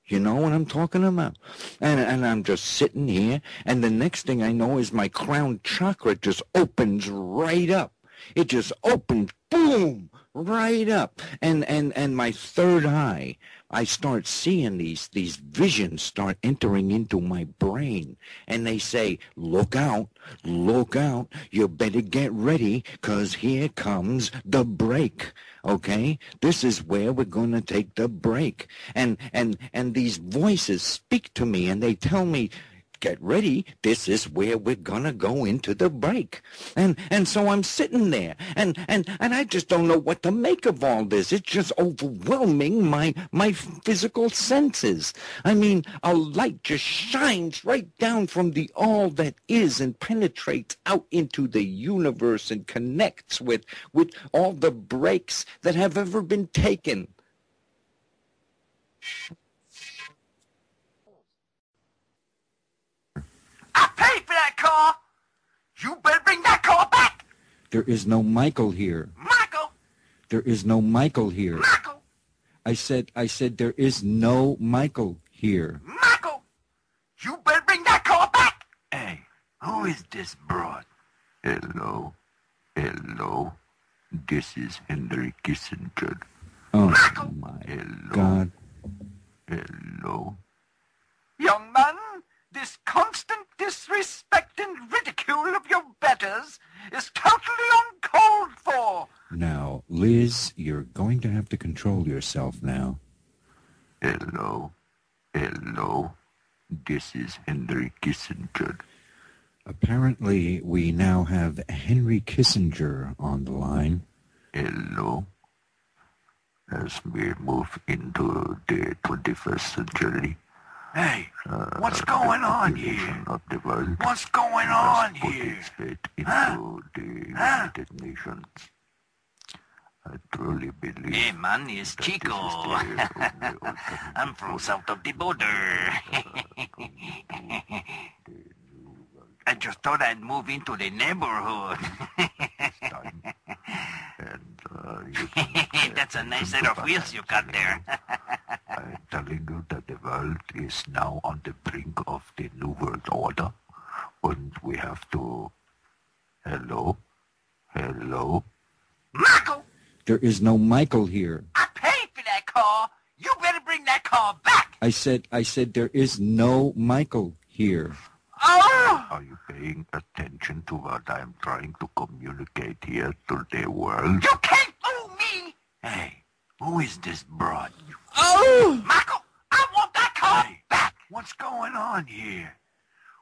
Speaker 3: You know what I'm talking about? And I'm just sitting here, and the next thing I know is my crown chakra just opens right up. It just opens, boom, right up. And my third eye, I start seeing these visions start entering into my brain. And they say, look out, you better get ready, 'cause here comes the break. Okay? This is where we're going to take the break. And these voices speak to me, and they tell me, get ready, this is where we're gonna go into the break. And so I'm sitting there, and I just don't know what to make of all this. It's just overwhelming my physical senses. I mean, a light just shines right down from the all that is and penetrates out into the universe and connects with all the breaks that have ever been taken.
Speaker 6: I paid for
Speaker 2: car, you better bring that car back.
Speaker 3: There is no Michael here.
Speaker 2: Michael!
Speaker 3: There is no Michael here.
Speaker 2: Michael!
Speaker 3: I said there is no Michael here.
Speaker 2: Michael! You better bring that car back. Hey, who is this broad?
Speaker 6: Hello. Hello. This is Henry Kissinger.
Speaker 3: Oh,
Speaker 2: Michael!
Speaker 3: my
Speaker 6: Hello.
Speaker 3: God.
Speaker 6: Hello.
Speaker 2: Young man, this constant disrespect and ridicule of your betters is totally uncalled for.
Speaker 3: Now, Liz, you're going to have to control yourself now.
Speaker 6: Hello. Hello. This is Henry Kissinger.
Speaker 3: Apparently, we now have Henry Kissinger on the line.
Speaker 6: Hello. As we move into the 21st century,
Speaker 2: Hey, what's going on here?
Speaker 6: of the world
Speaker 2: What's going on
Speaker 6: has put
Speaker 2: here?
Speaker 6: its faith into the United Nations. I truly believe
Speaker 2: Hey, man, it's
Speaker 6: that
Speaker 2: Chico.
Speaker 6: this is the ultimate
Speaker 2: I'm from south of the border. I just thought I'd move into the neighborhood.
Speaker 6: time. And you can,
Speaker 2: That's a nice set of wheels you got there.
Speaker 6: I'm telling you that the world is now on the brink of the New World Order. And we have to... Hello? Hello?
Speaker 2: Michael,
Speaker 3: There is no Michael here.
Speaker 2: I paid for that car. You better bring that car back.
Speaker 3: I said there is no Michael here.
Speaker 2: Oh!
Speaker 6: Are you paying attention to what I'm trying to communicate here to the world?
Speaker 2: You can't fool me.
Speaker 6: Hey, who is this broad?
Speaker 2: Oh! Michael, I want that car
Speaker 6: Hey.
Speaker 2: back.
Speaker 6: What's going on here?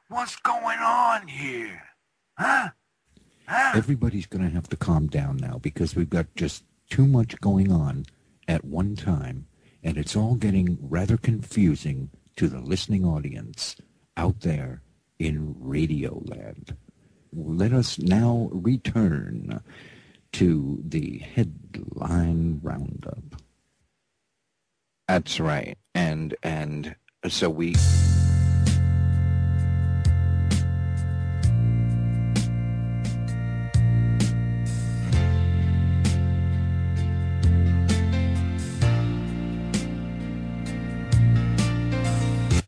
Speaker 6: What's going on here? Huh?
Speaker 3: Everybody's going to have to calm down now because we've got just too much going on at one time, and it's all getting rather confusing to the listening audience out there in Radioland. Let us now return to the headline roundup. That's right. And so we...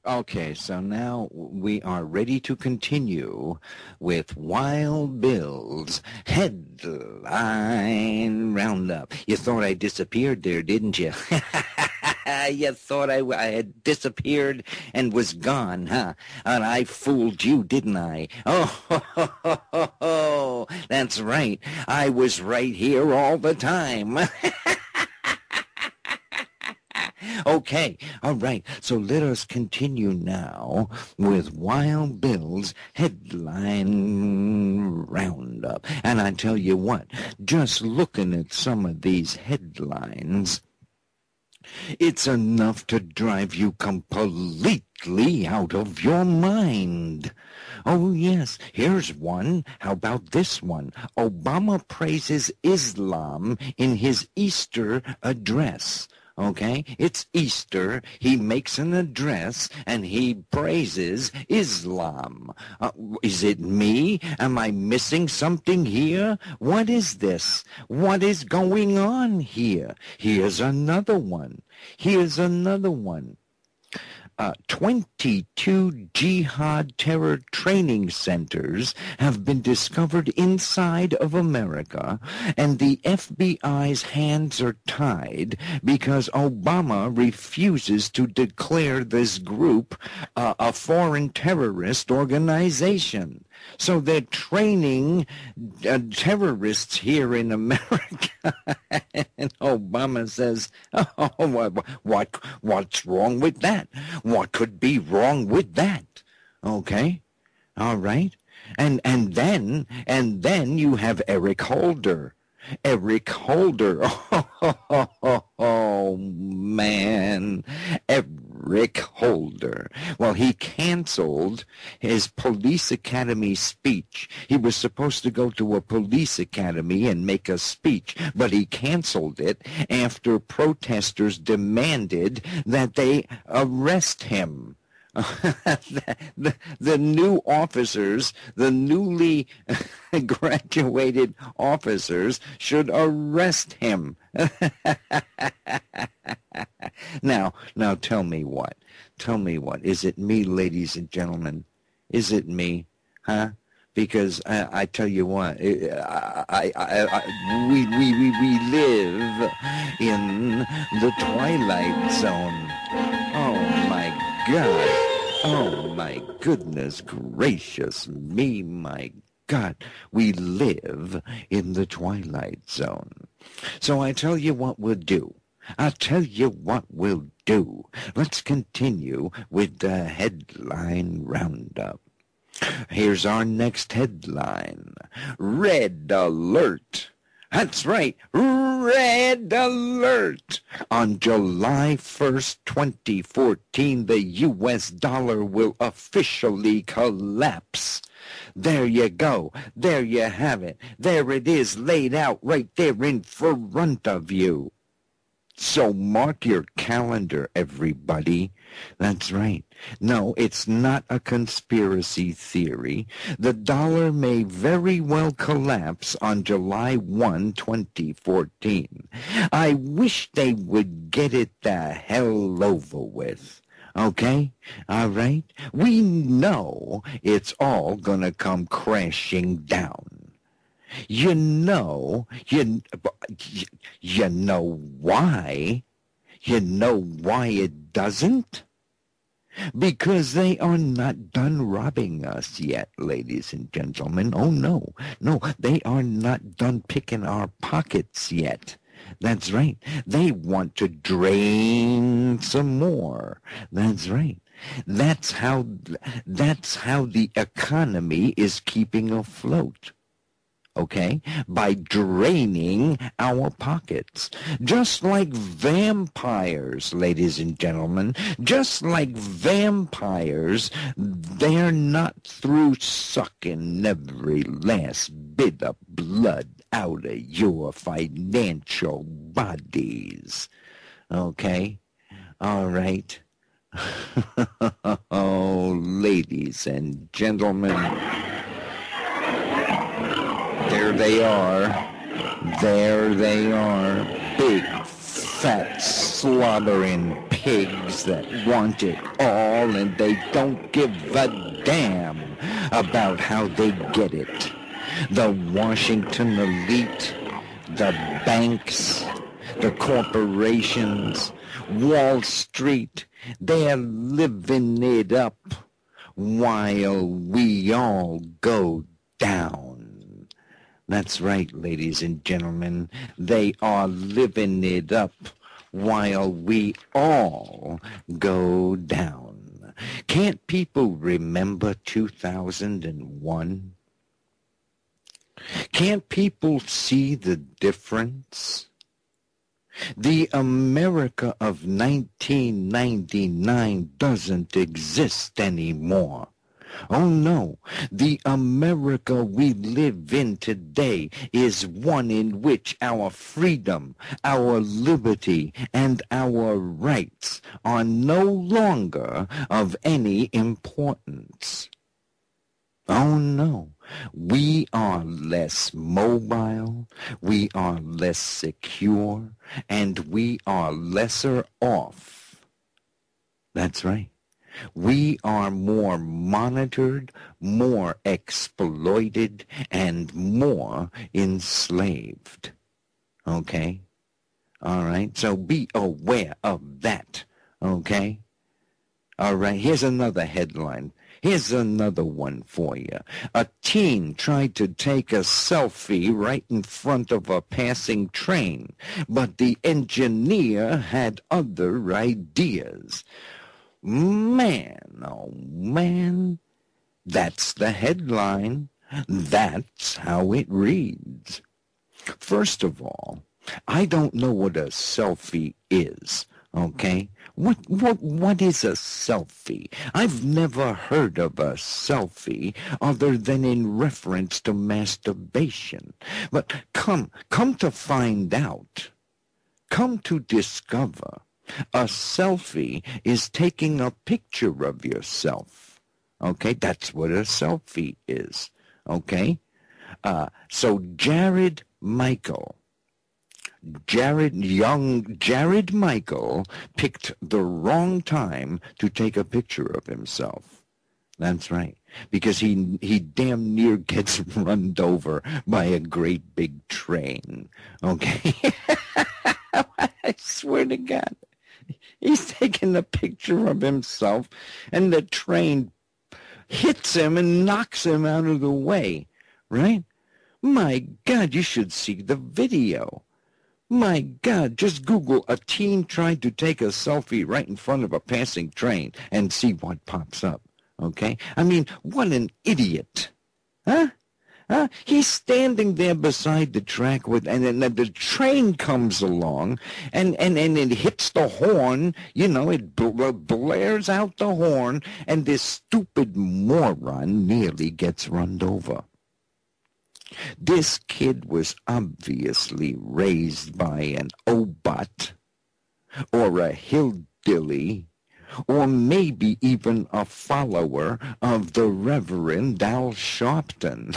Speaker 3: Okay, so now we are ready to continue with Wild Bill's Headline Roundup. You thought I disappeared there, didn't you? You thought I had disappeared and was gone, huh? And I fooled you, didn't I? Oh, that's right. I was right here all the time. Okay, all right, so let us continue now with Wild Bill's Headline Roundup. And I tell you what, just looking at some of these headlines, it's enough to drive you completely out of your mind. Oh, yes, here's one. How about this one? Obama praises Islam in his Easter address. Okay, it's Easter. He makes an address and he praises Islam. Is it me? Am I missing something here? What is this? What is going on here? Here's another one. Here's another one. 22 jihad terror training centers have been discovered inside of America, and the FBI's hands are tied because Obama refuses to declare this group a foreign terrorist organization. So they're training terrorists here in America. And Obama says, oh, what's wrong with that? What could be wrong with that? Okay, all right. And then you have Eric Holder. Eric Holder. Oh, man. Eric Holder. Well, he canceled his police academy speech. He was supposed to go to a police academy and make a speech, but he canceled it after protesters demanded that they arrest him. the new officers, the newly graduated officers should arrest him. Now tell me what? Tell me what? Is it me, ladies and gentlemen? Is it me? Huh? Because I tell you what, we live in the twilight zone. Oh my God! Oh my goodness gracious me! My God, we live in the twilight zone. So I tell you what we'll do. I'll tell you what we'll do. Let's continue with the headline roundup. Here's our next headline. Red alert. That's right, red alert. On July 1st, 2014, the U.S. dollar will officially collapse. There you go. There you have it. There it is, laid out right there in front of you. So mark your calendar, everybody. That's right. No, it's not a conspiracy theory. The dollar may very well collapse on July 1, 2014. I wish they would get it the hell over with. Okay? All right? We know it's all gonna come crashing down. You know why? You know why it doesn't? Because they are not done robbing us yet, ladies and gentlemen. Oh, no, they are not done picking our pockets yet. That's right. They want to drain some more. That's right. That's how the economy is keeping afloat. Okay, by draining our pockets. Just like vampires, ladies and gentlemen, just like vampires, they're not through sucking every last bit of blood out of your financial bodies. Okay? All right? Oh, ladies and gentlemen, there they are. There they are. Big, fat, slobbering pigs that want it all, and they don't give a damn about how they get it. The Washington elite, the banks, the corporations, Wall Street, they're living it up while we all go down. That's right, ladies and gentlemen. They are living it up while we all go down. Can't people remember 2001? Can't people see the difference? The America of 1999 doesn't exist anymore. Oh no, the America we live in today is one in which our freedom, our liberty, and our rights are no longer of any importance. Oh no, we are less mobile, we are less secure, and we are lesser off. That's right. We are more monitored, more exploited, and more enslaved. Okay? All right? So be aware of that. Okay? All right? Here's another headline. Here's another one for you. A teen tried to take a selfie right in front of a passing train, but the engineer had other ideas. Man, oh man, that's the headline. That's how it reads. First of all, I don't know what a selfie is, okay? What is a selfie? I've never heard of a selfie other than in reference to masturbation. But come to find out, come to discover, A selfie is taking a picture of yourself. Okay, that's what a selfie is. Okay, so Jared Michael picked the wrong time to take a picture of himself. That's right, because he damn near gets run over by a great big train. Okay, I swear to God. He's taking a picture of himself, and the train hits him and knocks him out of the way, right? My God, you should see the video. My God, just Google a teen tried to take a selfie right in front of a passing train and see what pops up, okay? I mean, what an idiot, huh? He's standing there beside the track and then the train comes along and it hits the horn, you know, it blares out the horn, and this stupid moron nearly gets run over. This kid was obviously raised by an obot or a hillbilly, or maybe even a follower of the Reverend Al Sharpton.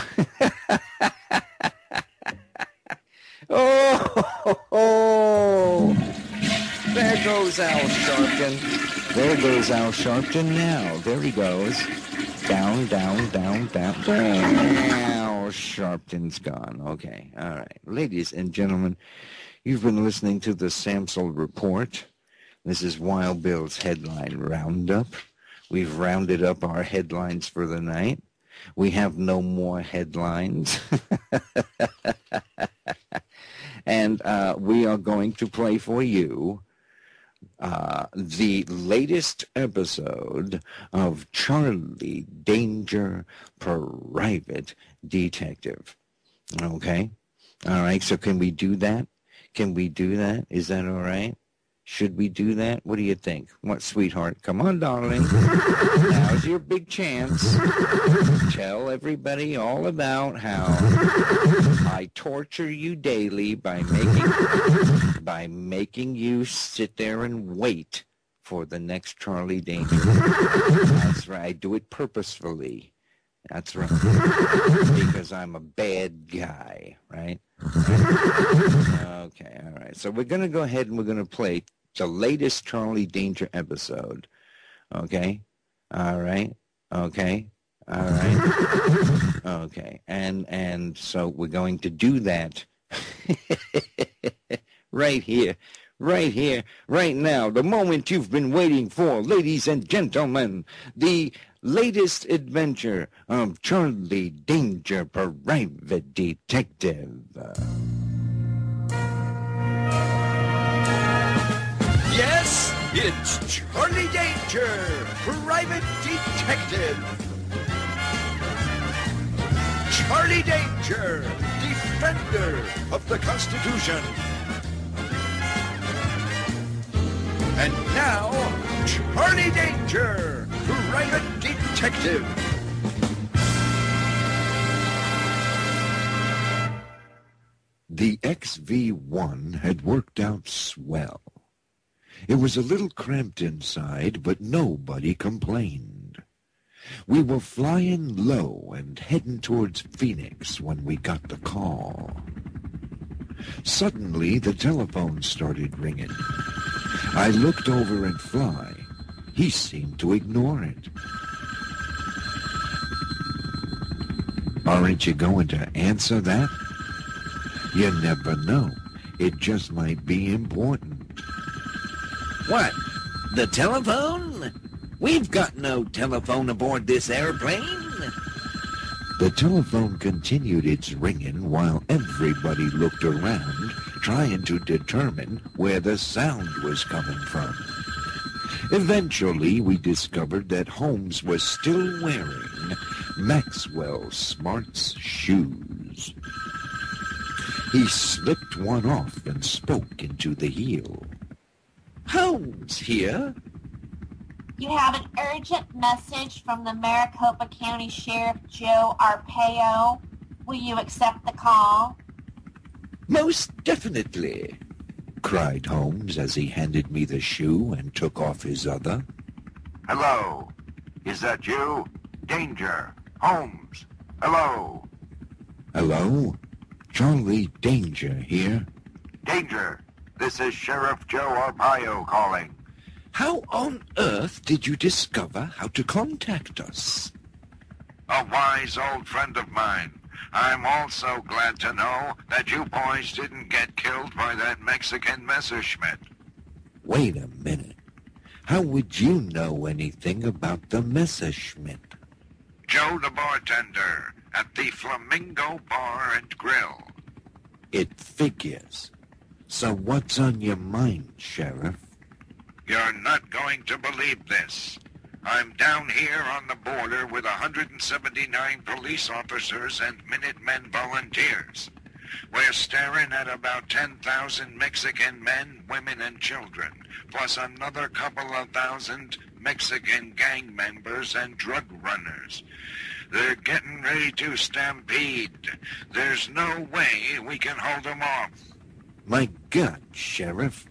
Speaker 3: Oh, there goes Al Sharpton. There goes Al Sharpton now. There he goes. Down, down, down, down. Al Sharpton's gone. Okay, all right. Ladies and gentlemen, you've been listening to the Samsel Report. This is Wild Bill's Headline Roundup. We've rounded up our headlines for the night. We have no more headlines. And we are going to play for you the latest episode of Charlie Danger, Private Detective. Okay? All right, so can we do that? Can we do that? Is that all right? Should we do that? What do you think? What, sweetheart? Come on, darling. Now's your big chance. Tell everybody all about how I torture you daily by making you sit there and wait for the next Charlie Danger. That's right. I do it purposefully. That's right. Because I'm a bad guy, right? Okay, all right. So we're going to go ahead and we're going to play the latest Charlie Danger episode. Okay? All right? Okay? All right? Okay. And so we're going to do that right here, right now. The moment you've been waiting for, ladies and gentlemen. The latest adventure of Charlie Danger, Private Detective.
Speaker 1: Yes, it's Charlie Danger, Private Detective. Charlie Danger, Defender of the Constitution. And now, Charlie Danger, Private Detective.
Speaker 4: The XV-1 had worked out swell. It was a little cramped inside, but nobody complained. We were flying low and heading towards Phoenix when we got the call. Suddenly, the telephone started ringing. I looked over at Fly. He seemed to ignore it. Aren't you going to answer that? You never know. It just might be important.
Speaker 7: What? The telephone? We've got no telephone aboard this airplane.
Speaker 4: The telephone continued its ringing while everybody looked around, trying to determine where the sound was coming from. Eventually, we discovered that Holmes was still wearing Maxwell Smart's shoes. He slipped one off and spoke into the heel.
Speaker 7: Holmes here.
Speaker 8: You have an urgent message from the Maricopa County Sheriff Joe Arpaio. Will you accept the call?
Speaker 7: Most definitely.
Speaker 4: cried Holmes as he handed me the shoe and took off his other.
Speaker 6: Hello. Is that you? Danger. Holmes. Hello.
Speaker 4: Hello? Charlie Danger here.
Speaker 6: Danger. This is Sheriff Joe Arpaio calling.
Speaker 4: How on earth did you discover how to contact us?
Speaker 6: A wise old friend of mine. I'm also glad to know that you boys didn't get killed by that Mexican Messerschmitt.
Speaker 4: Wait a minute. How would you know anything about the Messerschmitt?
Speaker 6: Joe the bartender at the Flamingo Bar and Grill.
Speaker 4: It figures. So what's on your mind, Sheriff?
Speaker 6: You're not going to believe this. I'm down here on the border with 179 police officers and Minutemen volunteers. We're staring at about 10,000 Mexican men, women, and children, plus another couple of thousand Mexican gang members and drug runners. They're getting ready to stampede. There's no way we can hold them off.
Speaker 4: My God, Sheriff.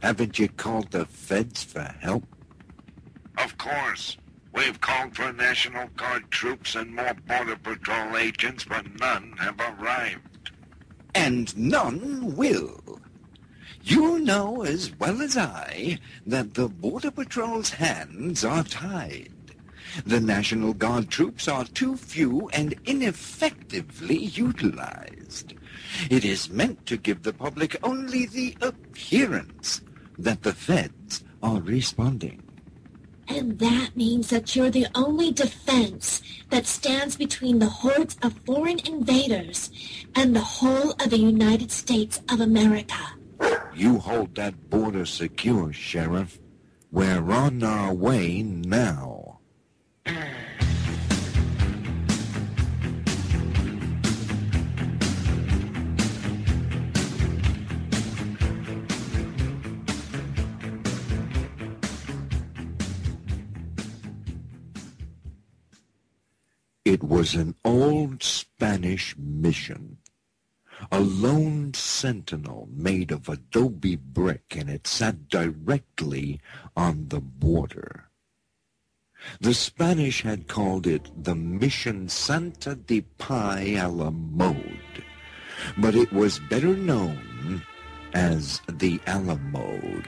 Speaker 4: Haven't you called the feds for help?
Speaker 6: Of course. We've called for National Guard troops and more Border Patrol agents, but none have arrived.
Speaker 7: And none will. You know as well as I that the Border Patrol's hands are tied. The National Guard troops are too few and ineffectively utilized. It is meant to give the public only the appearance that the feds are responding.
Speaker 9: And that means that you're the only defense that stands between the hordes of foreign invaders and the whole of the United States of America.
Speaker 4: You hold that border secure, Sheriff. We're on our way now. It was an old Spanish mission. A lone sentinel made of adobe brick, and it sat directly on the border. The Spanish had called it the Mission Santa de Pai a la Mode, but it was better known as the Alamode.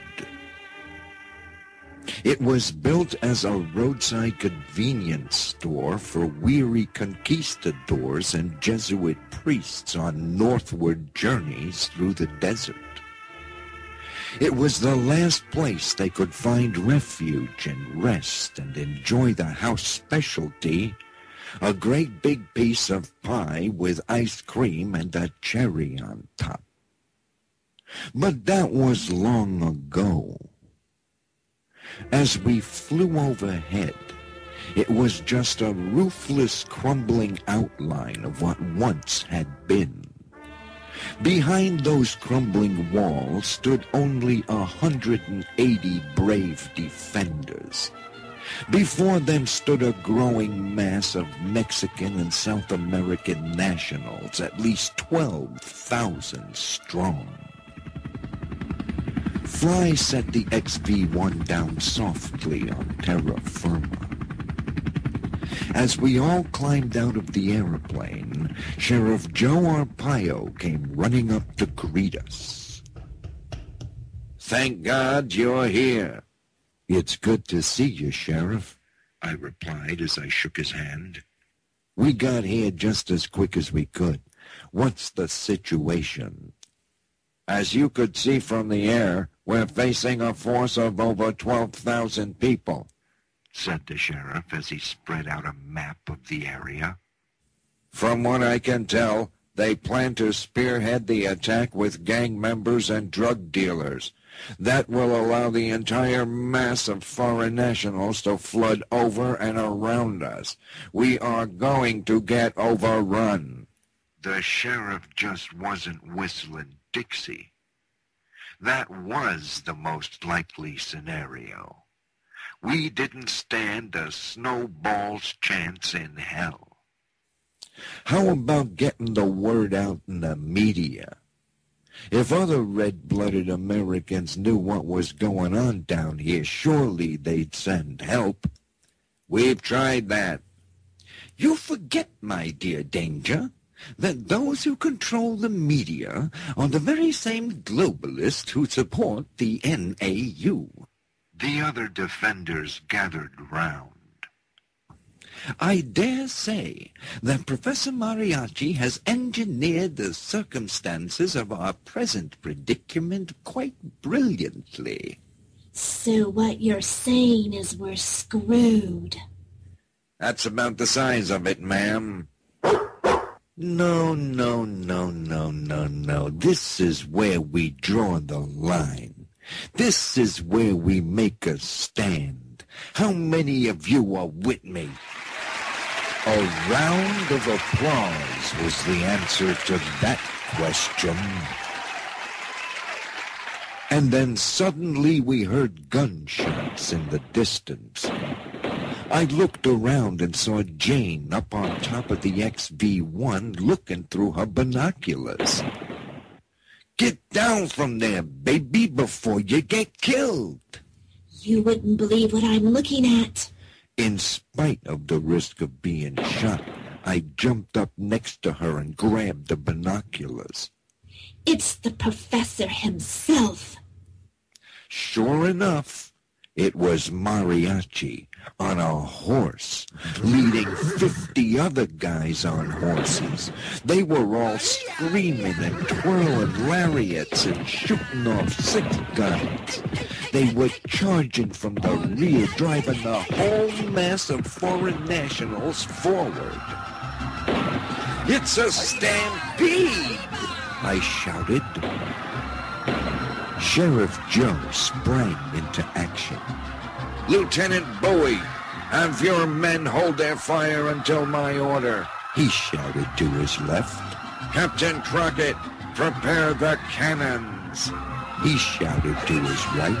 Speaker 4: It was built as a roadside convenience store for weary conquistadors and Jesuit priests on northward journeys through the desert. It was the last place they could find refuge and rest and enjoy the house specialty, a great big piece of pie with ice cream and a cherry on top. But that was long ago. As we flew overhead, it was just a roofless, crumbling outline of what once had been. Behind those crumbling walls stood only 180 brave defenders. Before them stood a growing mass of Mexican and South American nationals, at least 12,000 strong. Fly set the XV-1 down softly on terra firma. As we all climbed out of the airplane, Sheriff Joe Arpaio came running up to greet us.
Speaker 3: Thank God you're here.
Speaker 4: It's good to see you, Sheriff, I replied as I shook his hand. We got here just as quick as we could. What's the situation?
Speaker 3: As you could see from the air, we're facing a force of over 12,000 people,
Speaker 6: said the sheriff as he spread out a map of the area.
Speaker 3: From what I can tell, they plan to spearhead the attack with gang members and drug dealers. That will allow the entire mass of foreign nationals to flood over and around us. We are going to get overrun.
Speaker 6: The sheriff just wasn't whistling Dixie. That was the most likely scenario. We didn't stand a snowball's chance in hell.
Speaker 4: How about getting the word out in the media? If other red-blooded Americans knew what was going on down here, surely they'd send help.
Speaker 7: We've tried that. You forget, my dear Danger, that those who control the media are the very same globalists who support the NAU.
Speaker 6: The other defenders gathered round.
Speaker 7: I dare say that Professor Mariachi has engineered the circumstances of our present predicament quite brilliantly.
Speaker 9: So what you're saying is we're screwed.
Speaker 7: That's about the size of it, ma'am.
Speaker 4: No. This is where we draw the line. This is where we make a stand. How many of you are with me? A round of applause was the answer to that question. And then suddenly we heard gunshots in the distance. I looked around and saw Jane up on top of the XV-1 looking through her binoculars. Get down from there, baby, before you get killed.
Speaker 9: You wouldn't believe what I'm looking at.
Speaker 4: In spite of the risk of being shot, I jumped up next to her and grabbed the binoculars.
Speaker 9: It's the professor himself.
Speaker 4: Sure enough, it was Mariachi on a horse, leading 50 other guys on horses. They were all screaming and twirling lariats and shooting off 6 guns. They were charging from the rear, driving the whole mass of foreign nationals forward.
Speaker 7: It's a stampede!
Speaker 4: I shouted. Sheriff Joe sprang into action.
Speaker 7: Lieutenant Bowie, have your men hold their fire until my order.
Speaker 4: He shouted to his left.
Speaker 7: Captain Crockett, prepare the cannons.
Speaker 4: He shouted to his right.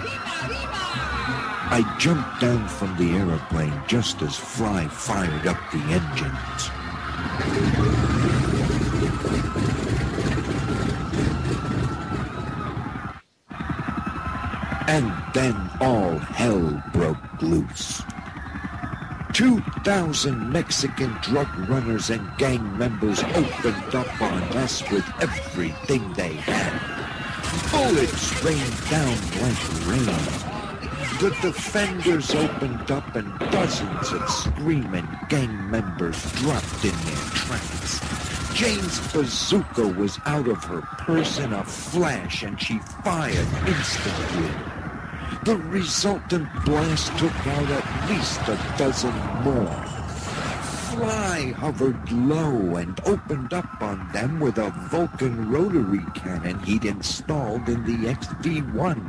Speaker 4: I jumped down from the aeroplane just as Fly fired up the engines. And then all hell broke loose. 2,000 Mexican drug runners and gang members opened up on us with everything they had. Bullets rained down like rain. The defenders opened up and dozens of screaming gang members dropped in their tracks. Jane's bazooka was out of her purse in a flash and she fired instantly. The resultant blast took out at least a dozen more. Fly hovered low and opened up on them with a Vulcan rotary cannon he'd installed in the XV-1,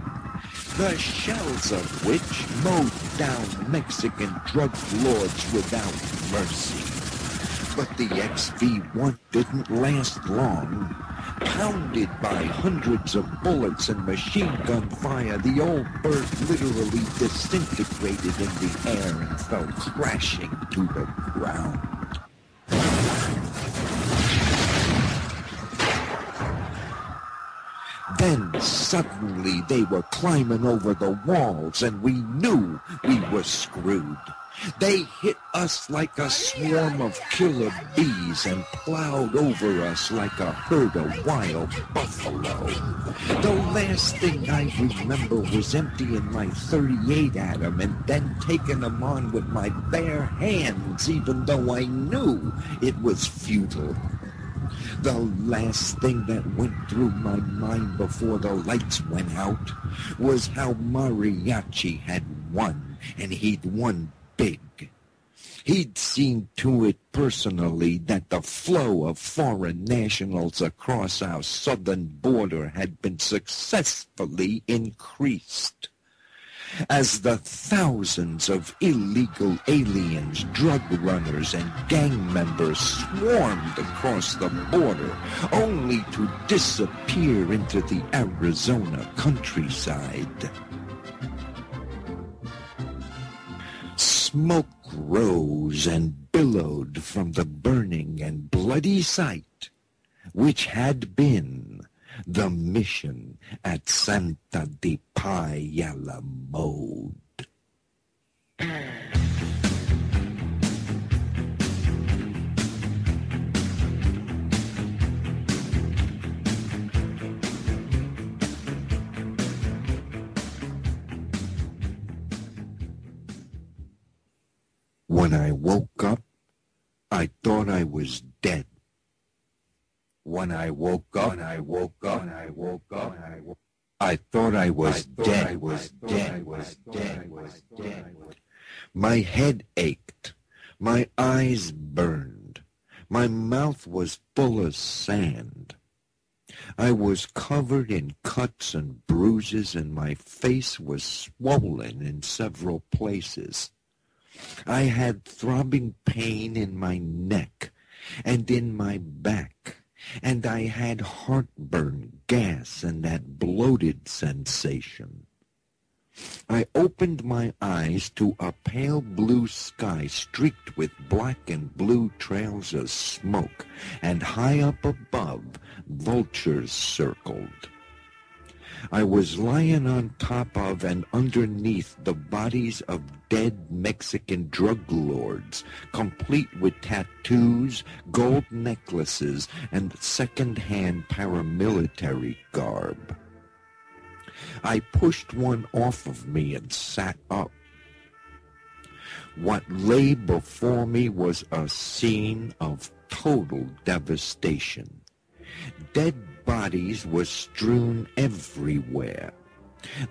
Speaker 4: the shells of which mowed down Mexican drug lords without mercy. But the XV-1 didn't last long. Pounded by hundreds of bullets and machine gun fire, the old bird literally disintegrated in the air and fell crashing to the ground. Then suddenly they were climbing over the walls and we knew we were screwed. They hit us like a swarm of killer bees and plowed over us like a herd of wild buffalo. The last thing I remember was emptying my .38 at them and then taking them on with my bare hands, even though I knew it was futile. The last thing that went through my mind before the lights went out was how Mariachi had won, and he'd won big. He'd seen to it personally that the flow of foreign nationals across our southern border had been successfully increased. As the thousands of illegal aliens, drug runners, and gang members swarmed across the border, only to disappear into the Arizona countryside. Smoke rose and billowed from the burning and bloody sight, which had been The mission at Santa Di Payala Mode. When I woke up, I thought I was dead. When I woke up, I thought I was dead. My head ached. My eyes burned. My mouth was full of sand. I was covered in cuts and bruises, and my face was swollen in several places. I had throbbing pain in my neck and in my back, and I had heartburn, gas, and that bloated sensation. I opened my eyes to a pale blue sky streaked with black and blue trails of smoke, and high up above, vultures circled. I was lying on top of and underneath the bodies of dead Mexican drug lords, complete with tattoos, gold necklaces, and second-hand paramilitary garb. I pushed one off of me and sat up. What lay before me was a scene of total devastation. Dead bodies were strewn everywhere.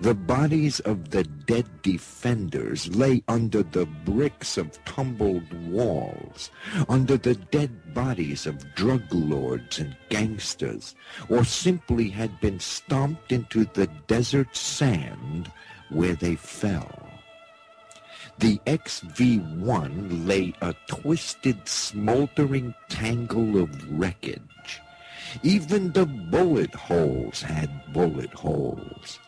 Speaker 4: The bodies of the dead defenders lay under the bricks of tumbled walls, under the dead bodies of drug lords and gangsters, or simply had been stomped into the desert sand where they fell. The XV-1 lay a twisted, smoldering tangle of wreckage. Even the bullet holes had bullet holes.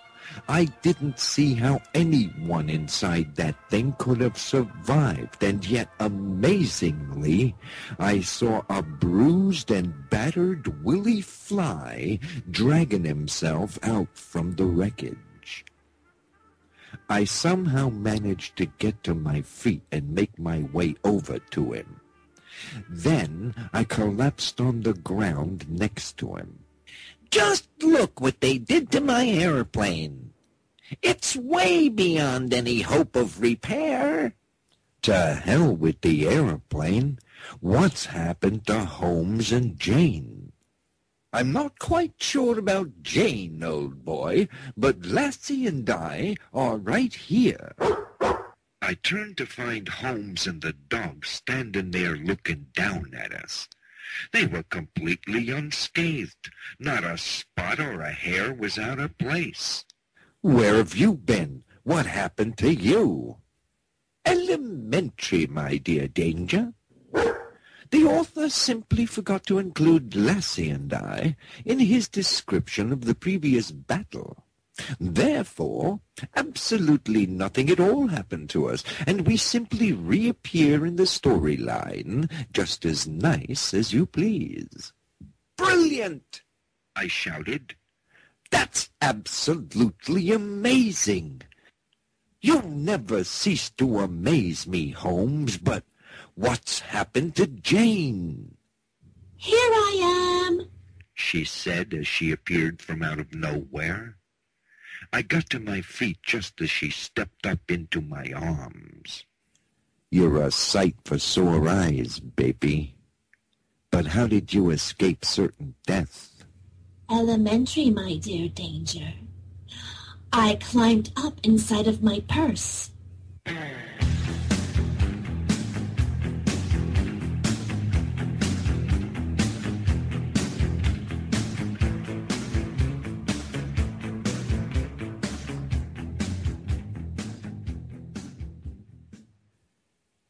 Speaker 4: I didn't see how anyone inside that thing could have survived, and yet, amazingly, I saw a bruised and battered Willie Fly dragging himself out from the wreckage. I somehow managed to get to my feet and make my way over to him. Then I collapsed on the ground next to him.
Speaker 7: Just look what they did to my airplane. It's way beyond any hope of repair.
Speaker 4: To hell with the airplane. What's happened to Holmes and Jane?
Speaker 7: I'm not quite sure about Jane, old boy, but Lassie and I are right here.
Speaker 4: I turned to find Holmes and the dog standing there looking down at us. They were completely unscathed. Not a spot or a hair was out of place. Where have you been? What happened to you?
Speaker 7: Elementary, my dear Danger. The author simply forgot to include Lassie and I in his description of the previous battle. Therefore, absolutely nothing at all happened to us, and we simply reappear in the storyline just as nice as you please.
Speaker 4: Brilliant! I shouted.
Speaker 7: That's absolutely amazing. You never cease to amaze me, Holmes, but what's happened to Jane?
Speaker 9: Here I am,
Speaker 4: she said as she appeared from out of nowhere. I got to my feet just as she stepped up into my arms.
Speaker 3: You're a sight for sore eyes, baby. But how did you escape certain death?
Speaker 9: Elementary, my dear Danger. I climbed up inside of my purse.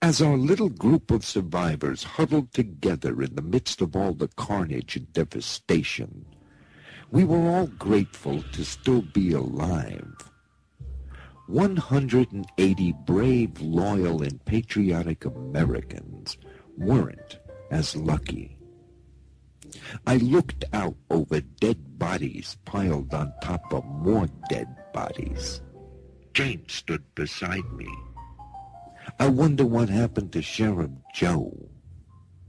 Speaker 3: As our little group of survivors huddled together in the midst of all the carnage and devastation, we were all grateful to still be alive. 180 brave, loyal, and patriotic Americans weren't as lucky.
Speaker 4: I looked out over dead bodies piled on top of more dead bodies. Jane stood beside me. I wonder what happened to Sheriff Joe.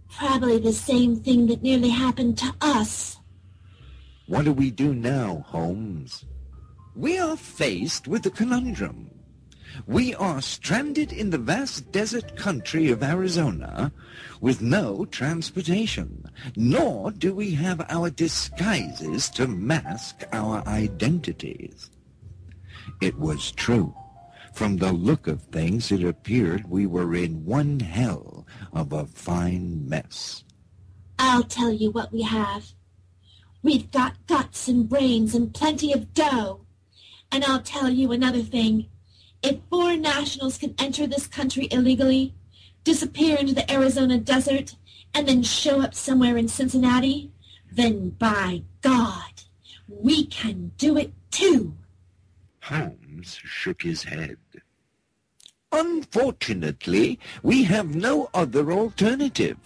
Speaker 9: Probably the same thing that nearly happened to us.
Speaker 4: What do we do now, Holmes?
Speaker 7: We are faced with a conundrum. We are stranded in the vast desert country of Arizona with no transportation, nor do we have our disguises to mask our identities.
Speaker 4: It was true. From the look of things, it appeared we were in one hell of a fine mess.
Speaker 9: I'll tell you what we have. We've got guts and brains and plenty of dough. And I'll tell you another thing. If foreign nationals can enter this country illegally, disappear into the Arizona desert, and then show up somewhere in Cincinnati, then by God, we can do it too.
Speaker 4: Holmes shook his head.
Speaker 7: Unfortunately, we have no other alternative.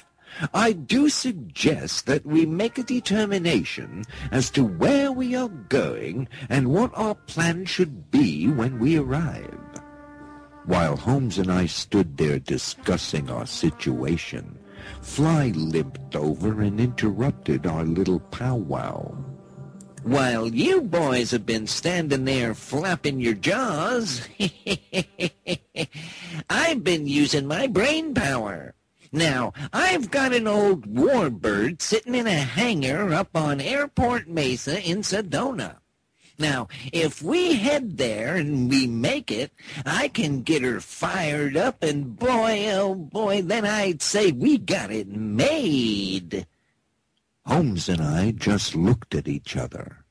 Speaker 7: I do suggest that we make a determination as to where we are going and what our plan should be when we arrive.
Speaker 4: While Holmes and I stood there discussing our situation, Fly limped over and interrupted our little powwow.
Speaker 7: While you boys have been standing there flapping your jaws, I've been using my brain power. Now, I've got an old warbird sitting in a hangar up on Airport Mesa in Sedona. Now, if we head there and we make it, I can get her fired up, and boy, oh boy, then I'd say we got it made.
Speaker 4: Holmes and I just looked at each other.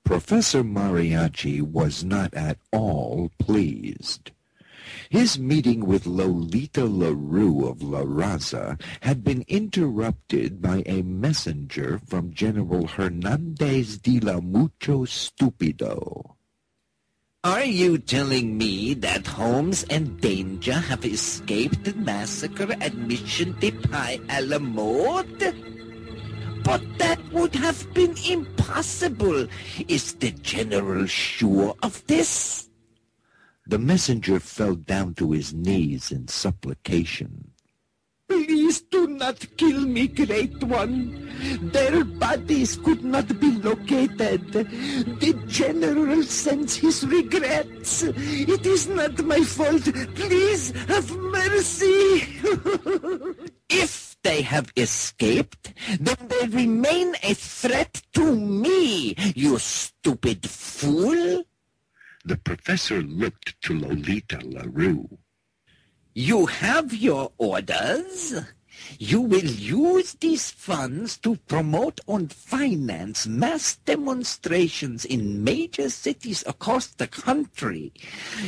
Speaker 4: Professor Mariachi was not at all pleased. His meeting with Lolita LaRue of La Raza had been interrupted by a messenger from General Hernandez de la Mucho Stupido.
Speaker 7: Are you telling me that Holmes and Danger have escaped the massacre at Mission de Pai a la Mode? But that would have been impossible. Is the General sure of this?
Speaker 4: The messenger fell down to his knees in supplication.
Speaker 7: Please do not kill me, Great One. Their bodies could not be located. The General sends his regrets. It is not my fault. Please have mercy. If they have escaped, then they remain a threat to me, you stupid fool.
Speaker 4: The professor looked to Lolita LaRue.
Speaker 7: You have your orders. You will use these funds to promote and finance mass demonstrations in major cities across the country.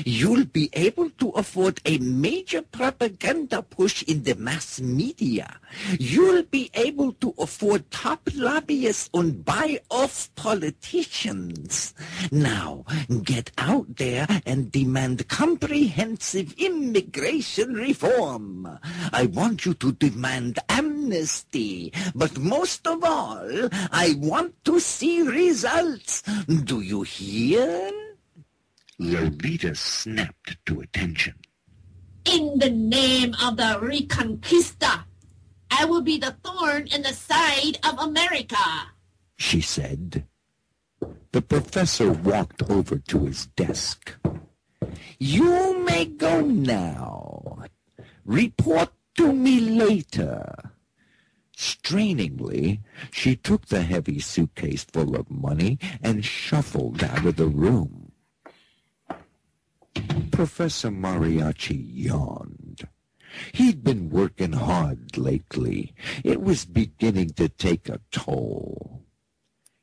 Speaker 7: You'll be able to afford a major propaganda push in the mass media. You'll be able to afford top lobbyists and buy off politicians. Now, get out there and demand comprehensive immigration reform. I want you to demand amnesty, but most of all, I want to see results. Do you hear?
Speaker 4: Lolita snapped to attention.
Speaker 8: In the name of the Reconquista, I will be the thorn in the side of America,
Speaker 4: she said. The professor walked over to his desk.
Speaker 7: You may go now. Report to me later.
Speaker 4: Strainingly, she took the heavy suitcase full of money and shuffled out of the room. Professor Mariachi yawned. He'd been working hard lately. It was beginning to take a toll.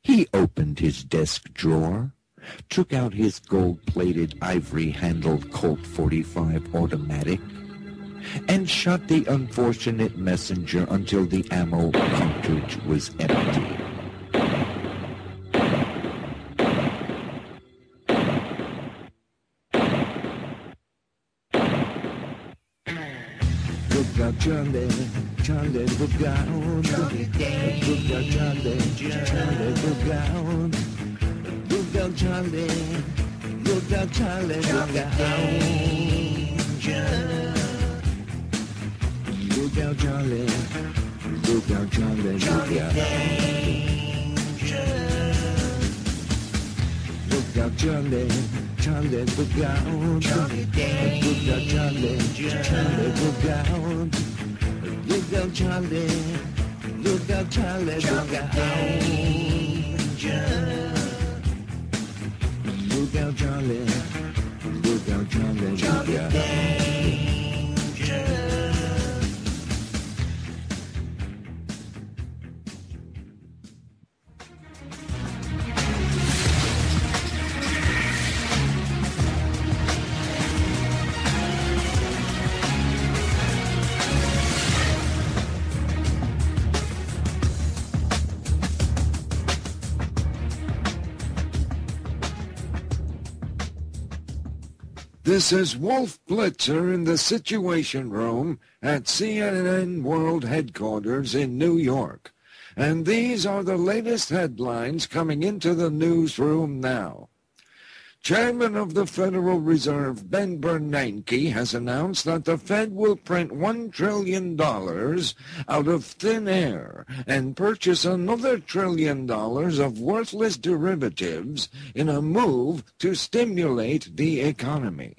Speaker 4: He opened his desk drawer, took out his gold-plated, ivory-handled Colt 45 automatic,
Speaker 3: and shot the unfortunate messenger until the ammo cartridge was empty. Look out, Charlie, Charlie, look out. Look out, Charlie, Charlie, look out. Look out, Charlie, look out, Charlie, look out. Look out, Charlie, look out, Charlie, look out. Look out, Charlie, Charlie, look out. Look out, Charlie, Charlie, look out. Look out, Charlie, look out, Charlie, look out. Look out, Charlie, look out, Charlie, look out.
Speaker 4: This is Wolf Blitzer in the Situation Room at CNN World Headquarters in New York. And these are the latest headlines coming into the newsroom now. Chairman of the Federal Reserve Ben Bernanke has announced that the Fed will print $1 trillion out of thin air and purchase another $1 trillion of worthless derivatives in a move to stimulate the economy.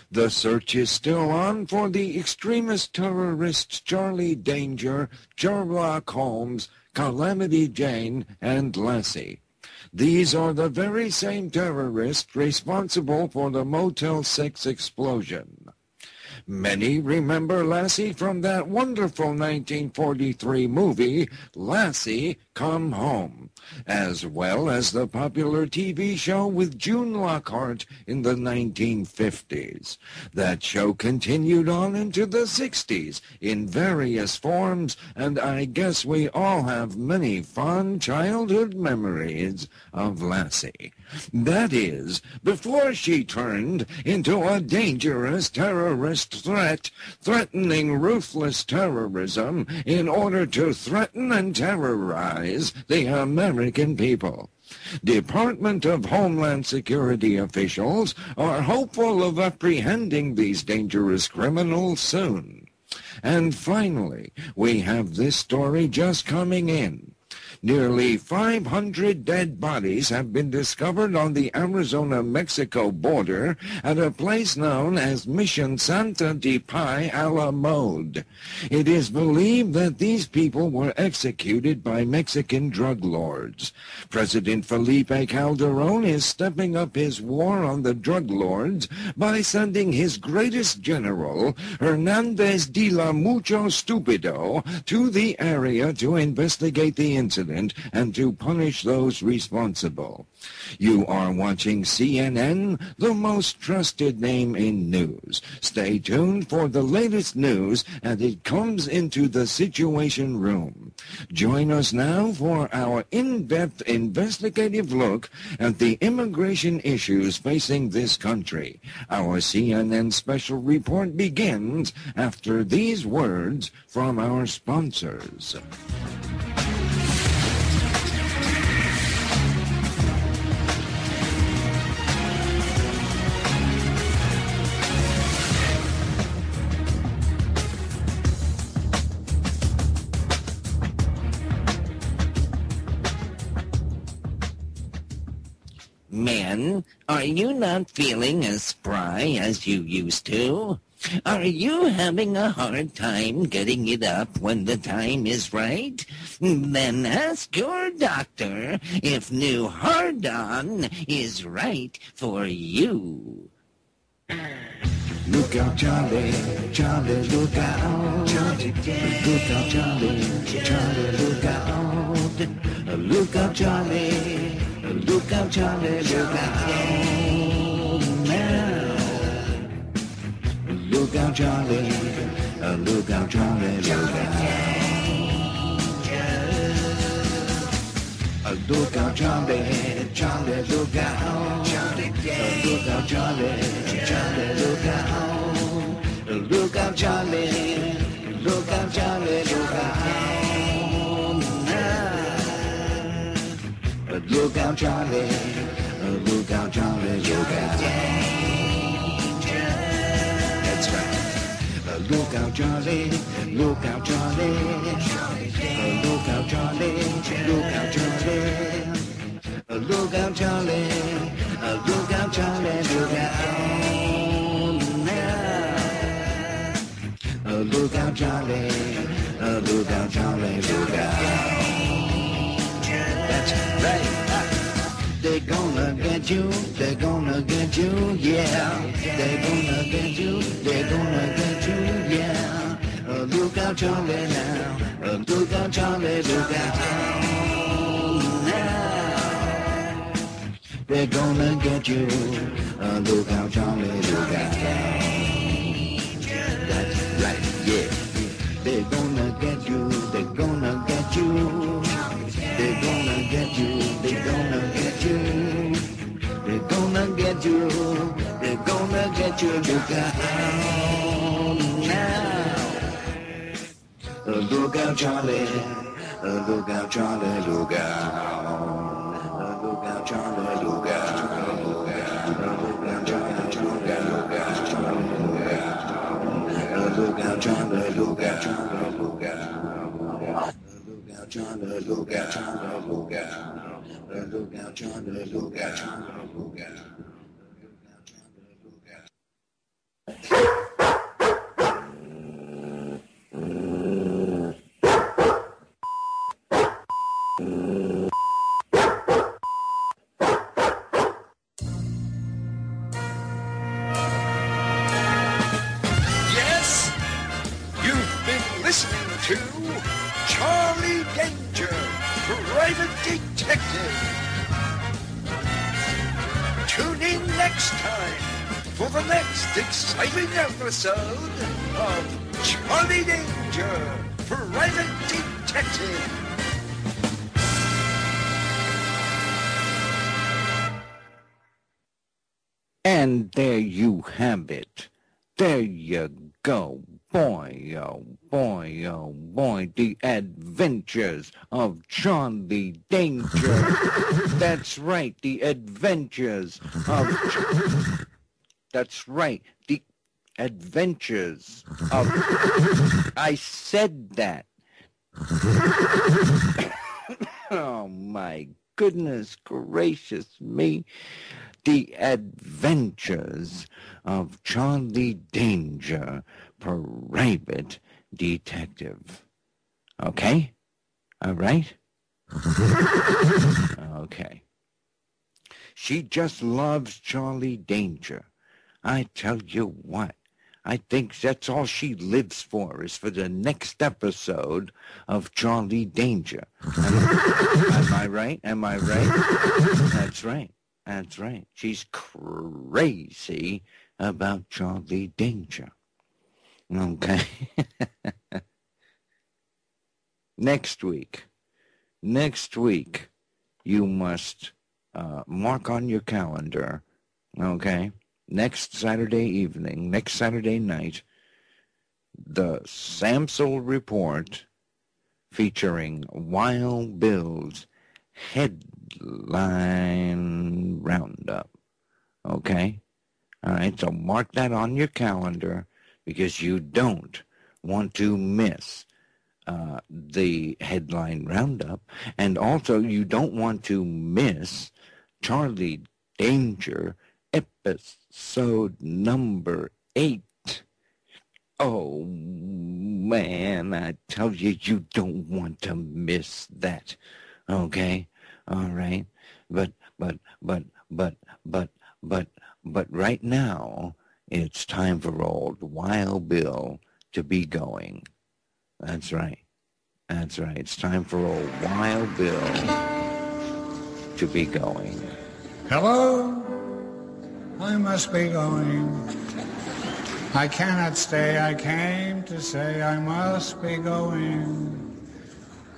Speaker 4: The search is still on for the extremist terrorists Charlie Danger, Sherlock Holmes, Calamity Jane, and Lassie. These are the very same terrorists responsible for the Motel 6 explosion. Many remember Lassie from that wonderful 1943 movie, Lassie Come Home, as well as the popular TV show with June Lockhart in the 1950s. That show continued on into the 60s in various forms, and I guess we all have many fond childhood memories of Lassie. That is, before she turned into a dangerous terrorist threat, threatening ruthless terrorism in order to threaten and terrorize the American people. Department of Homeland Security officials are hopeful of apprehending these dangerous criminals soon. And finally, we have this story just coming in. Nearly 500 dead bodies have been discovered on the Arizona-Mexico border at a place known as Mission Santa de Pai a la Mode. It is believed that these people were executed by Mexican drug lords. President Felipe Calderon is stepping up his war on the drug lords by sending his greatest general, Hernandez de la Mucho Stupido, to the area to investigate the incident and to punish those responsible. You are watching CNN, the most trusted name in news. Stay tuned for the latest news as it comes into the Situation Room. Join us now for our in-depth investigative look at the immigration issues facing this country. Our CNN special report begins after these words from our sponsors.
Speaker 7: Men, are you not feeling as spry as you used to? Are you having a hard time getting it up when the time is right? Then ask your doctor if new hard-on is right for you.
Speaker 4: Look out, Charlie, Charlie, look out. Look out, Charlie, Charlie, look out. Look out, Charlie, look out, Charlie, look out. Now. Look
Speaker 7: out, Charlie. Look out, Charlie, look out. Look out, Charlie, Charlie, look out. Look out, Charlie, Charlie, look out. Look out, Charlie, look out, Charlie, look out. Look out, Charlie, look out, Charlie, look out. That's right. Look out, Charlie, look out, Charlie. Look out, Charlie, look out, Charlie. Look out, Charlie, look out, Charlie, look out. Look out, Charlie, look out, Charlie, look out. That's right. They're gonna get you, they're gonna get you, yeah. They're gonna get you, they're gonna get you, yeah. Look out, Charlie, now. Look out, Charlie, look out. Now. They're gonna get you. Look out, Charlie, look out. That's right, yeah. They're gonna get you, they're gonna get you. They're gonna get you, they're gonna get you. They're gonna get you, they're gonna get you. Look out now. Look out, Charlie. Look out, Charlie, look out. Look out, Charlie, look out. Look out, Charlie, look out. Look out, Charlie, look out. Look out, Charlie, look out. Look out, Charlie, look out. Look out, Charlie, look out. Look out.
Speaker 6: Yes, you've been listening to Charlie Danger, Private Detective. Tune in next time for the next exciting episode of Charlie Danger, Private Detective.
Speaker 3: And there you have it. There you go. Boy, oh boy, oh boy, the adventures of Charlie Danger. That's right, the adventures of... That's right, the adventures of... I said that. Oh my goodness gracious me. The adventures of Charlie Danger, Private Detective. Okay? All right? Okay. She just loves Charlie Danger. I tell you what, I think that's all she lives for, is for the next episode of Charlie Danger. Am I right? Am I right? That's right. That's right. She's crazy about Charlie Danger. Okay. Next week, you must mark on your calendar, okay, next Saturday evening, next Saturday night, the Samsel Report featuring Wild Bill's headline roundup. Okay? All right, so mark that on your calendar because you don't want to miss the headline roundup, and also you don't want to miss Charlie Danger episode number 8. Oh man, I tell you, you don't want to miss that. Okay, all right, but right now it's time for old Wild Bill to be going. That's right. That's right. It's time for old Wild Bill to be going.
Speaker 10: Hello? I must be going. I cannot stay, I came to say I must be going.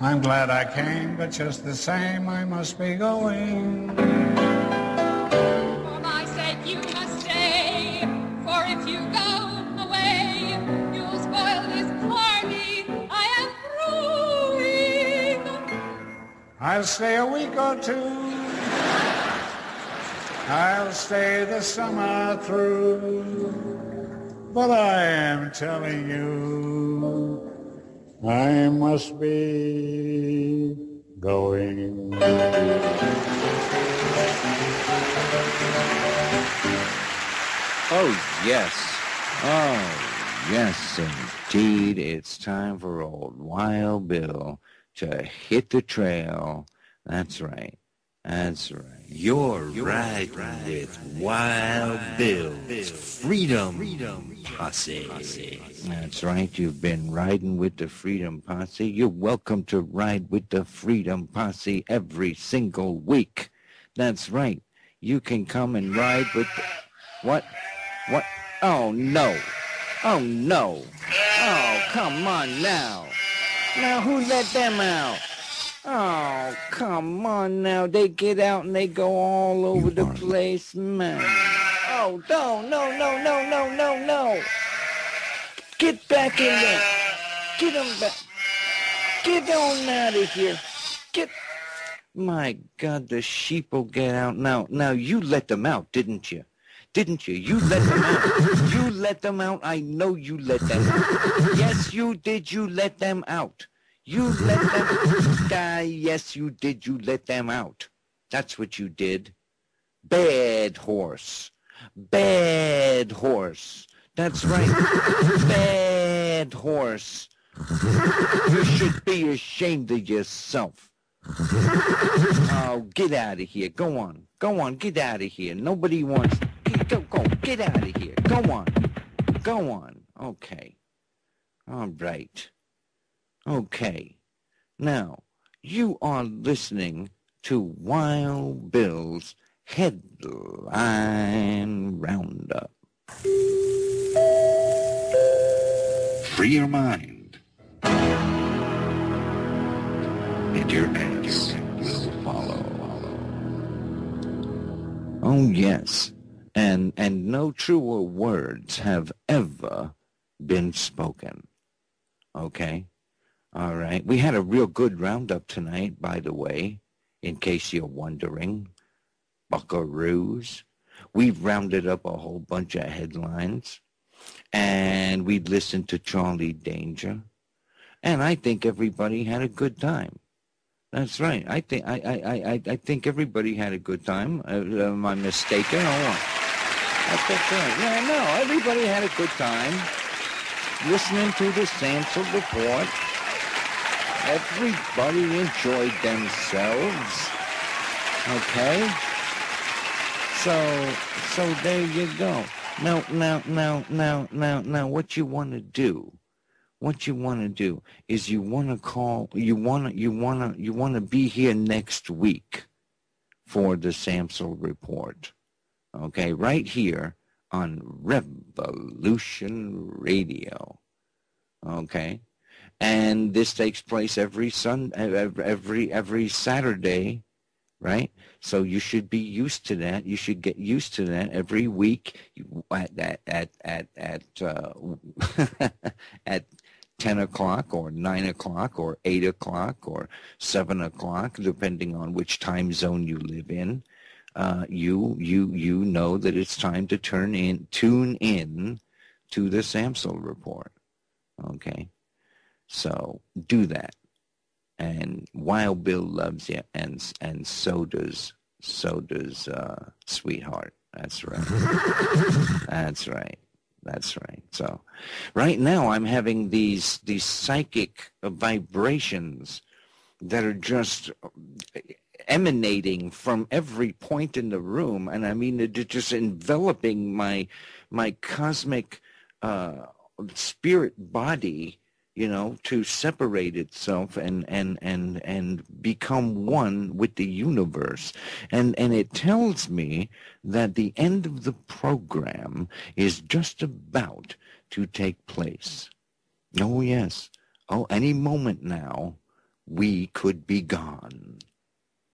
Speaker 10: I'm glad I came, but just the same I must be going.
Speaker 11: For my sake you must stay, for if you go away, you'll spoil this party I am throwing.
Speaker 10: I'll stay a week or two. I'll stay the summer through. But I am telling you, I must be going.
Speaker 3: Oh, yes. Oh, yes, indeed. It's time for old Wild Bill to hit the trail. That's right. That's right.
Speaker 7: You're riding with Wild Bill's Freedom Posse.
Speaker 3: That's right. You've been riding with the Freedom Posse. You're welcome to ride with the Freedom Posse every single week. That's right. You can come and ride with the... What? What? Oh, no. Oh, no. Oh, come on now. Now, who let them out? Oh, come on now. They get out and they go all over the place, man. Oh, no. Get back in there. Get them back. Get on out of here. Get... My God, the sheep will get out. Now, you let them out, didn't you? Didn't you? You let them out. You let them out. I know you let them out. Yes, you did. You let them out. You let them... yes, you did. You let them out. That's what you did. Bad horse. Bad horse. That's right. Bad horse. You should be ashamed of yourself. Oh, get out of here. Go on. Go on. Get out of here. Nobody wants... Go. Get out of here. Go on. Go on. Okay. All right. Okay. Now, you are listening to Wild Bill's Headline Roundup.
Speaker 7: Free your mind. And your ass will follow.
Speaker 3: Oh, yes. And no truer words have ever been spoken. Okay? All right. We had a real good roundup tonight, by the way, in case you're wondering. Buckaroos. We've rounded up a whole bunch of headlines. And we listened to Charlie Danger. And I think everybody had a good time. That's right. I think everybody had a good time. Am I mistaken or what? That's right. Yeah, no, everybody had a good time listening to the Samsel Report. Everybody enjoyed themselves. Okay? So there you go. Now, what you want to do? What you want to do is you want to be here next week for the Samsel Report. Okay, right here on Revolution Radio. Okay, and this takes place every Saturday, right? So you should be used to that. You should get used to that every week at 10 o'clock or 9 o'clock or 8 o'clock or 7 o'clock, depending on which time zone you live in. You know that it's time to tune in to the Samsel Report. Okay, so do that, and Wild Bill loves you, and so does Sweetheart. That's right. That's right. That's right. So, right now I'm having these psychic vibrations that are just emanating from every point in the room, and I mean they're just enveloping my cosmic spirit body to separate itself and become one with the universe. And it tells me that the end of the program is just about to take place. Oh, yes. Oh, any moment now, we could be gone.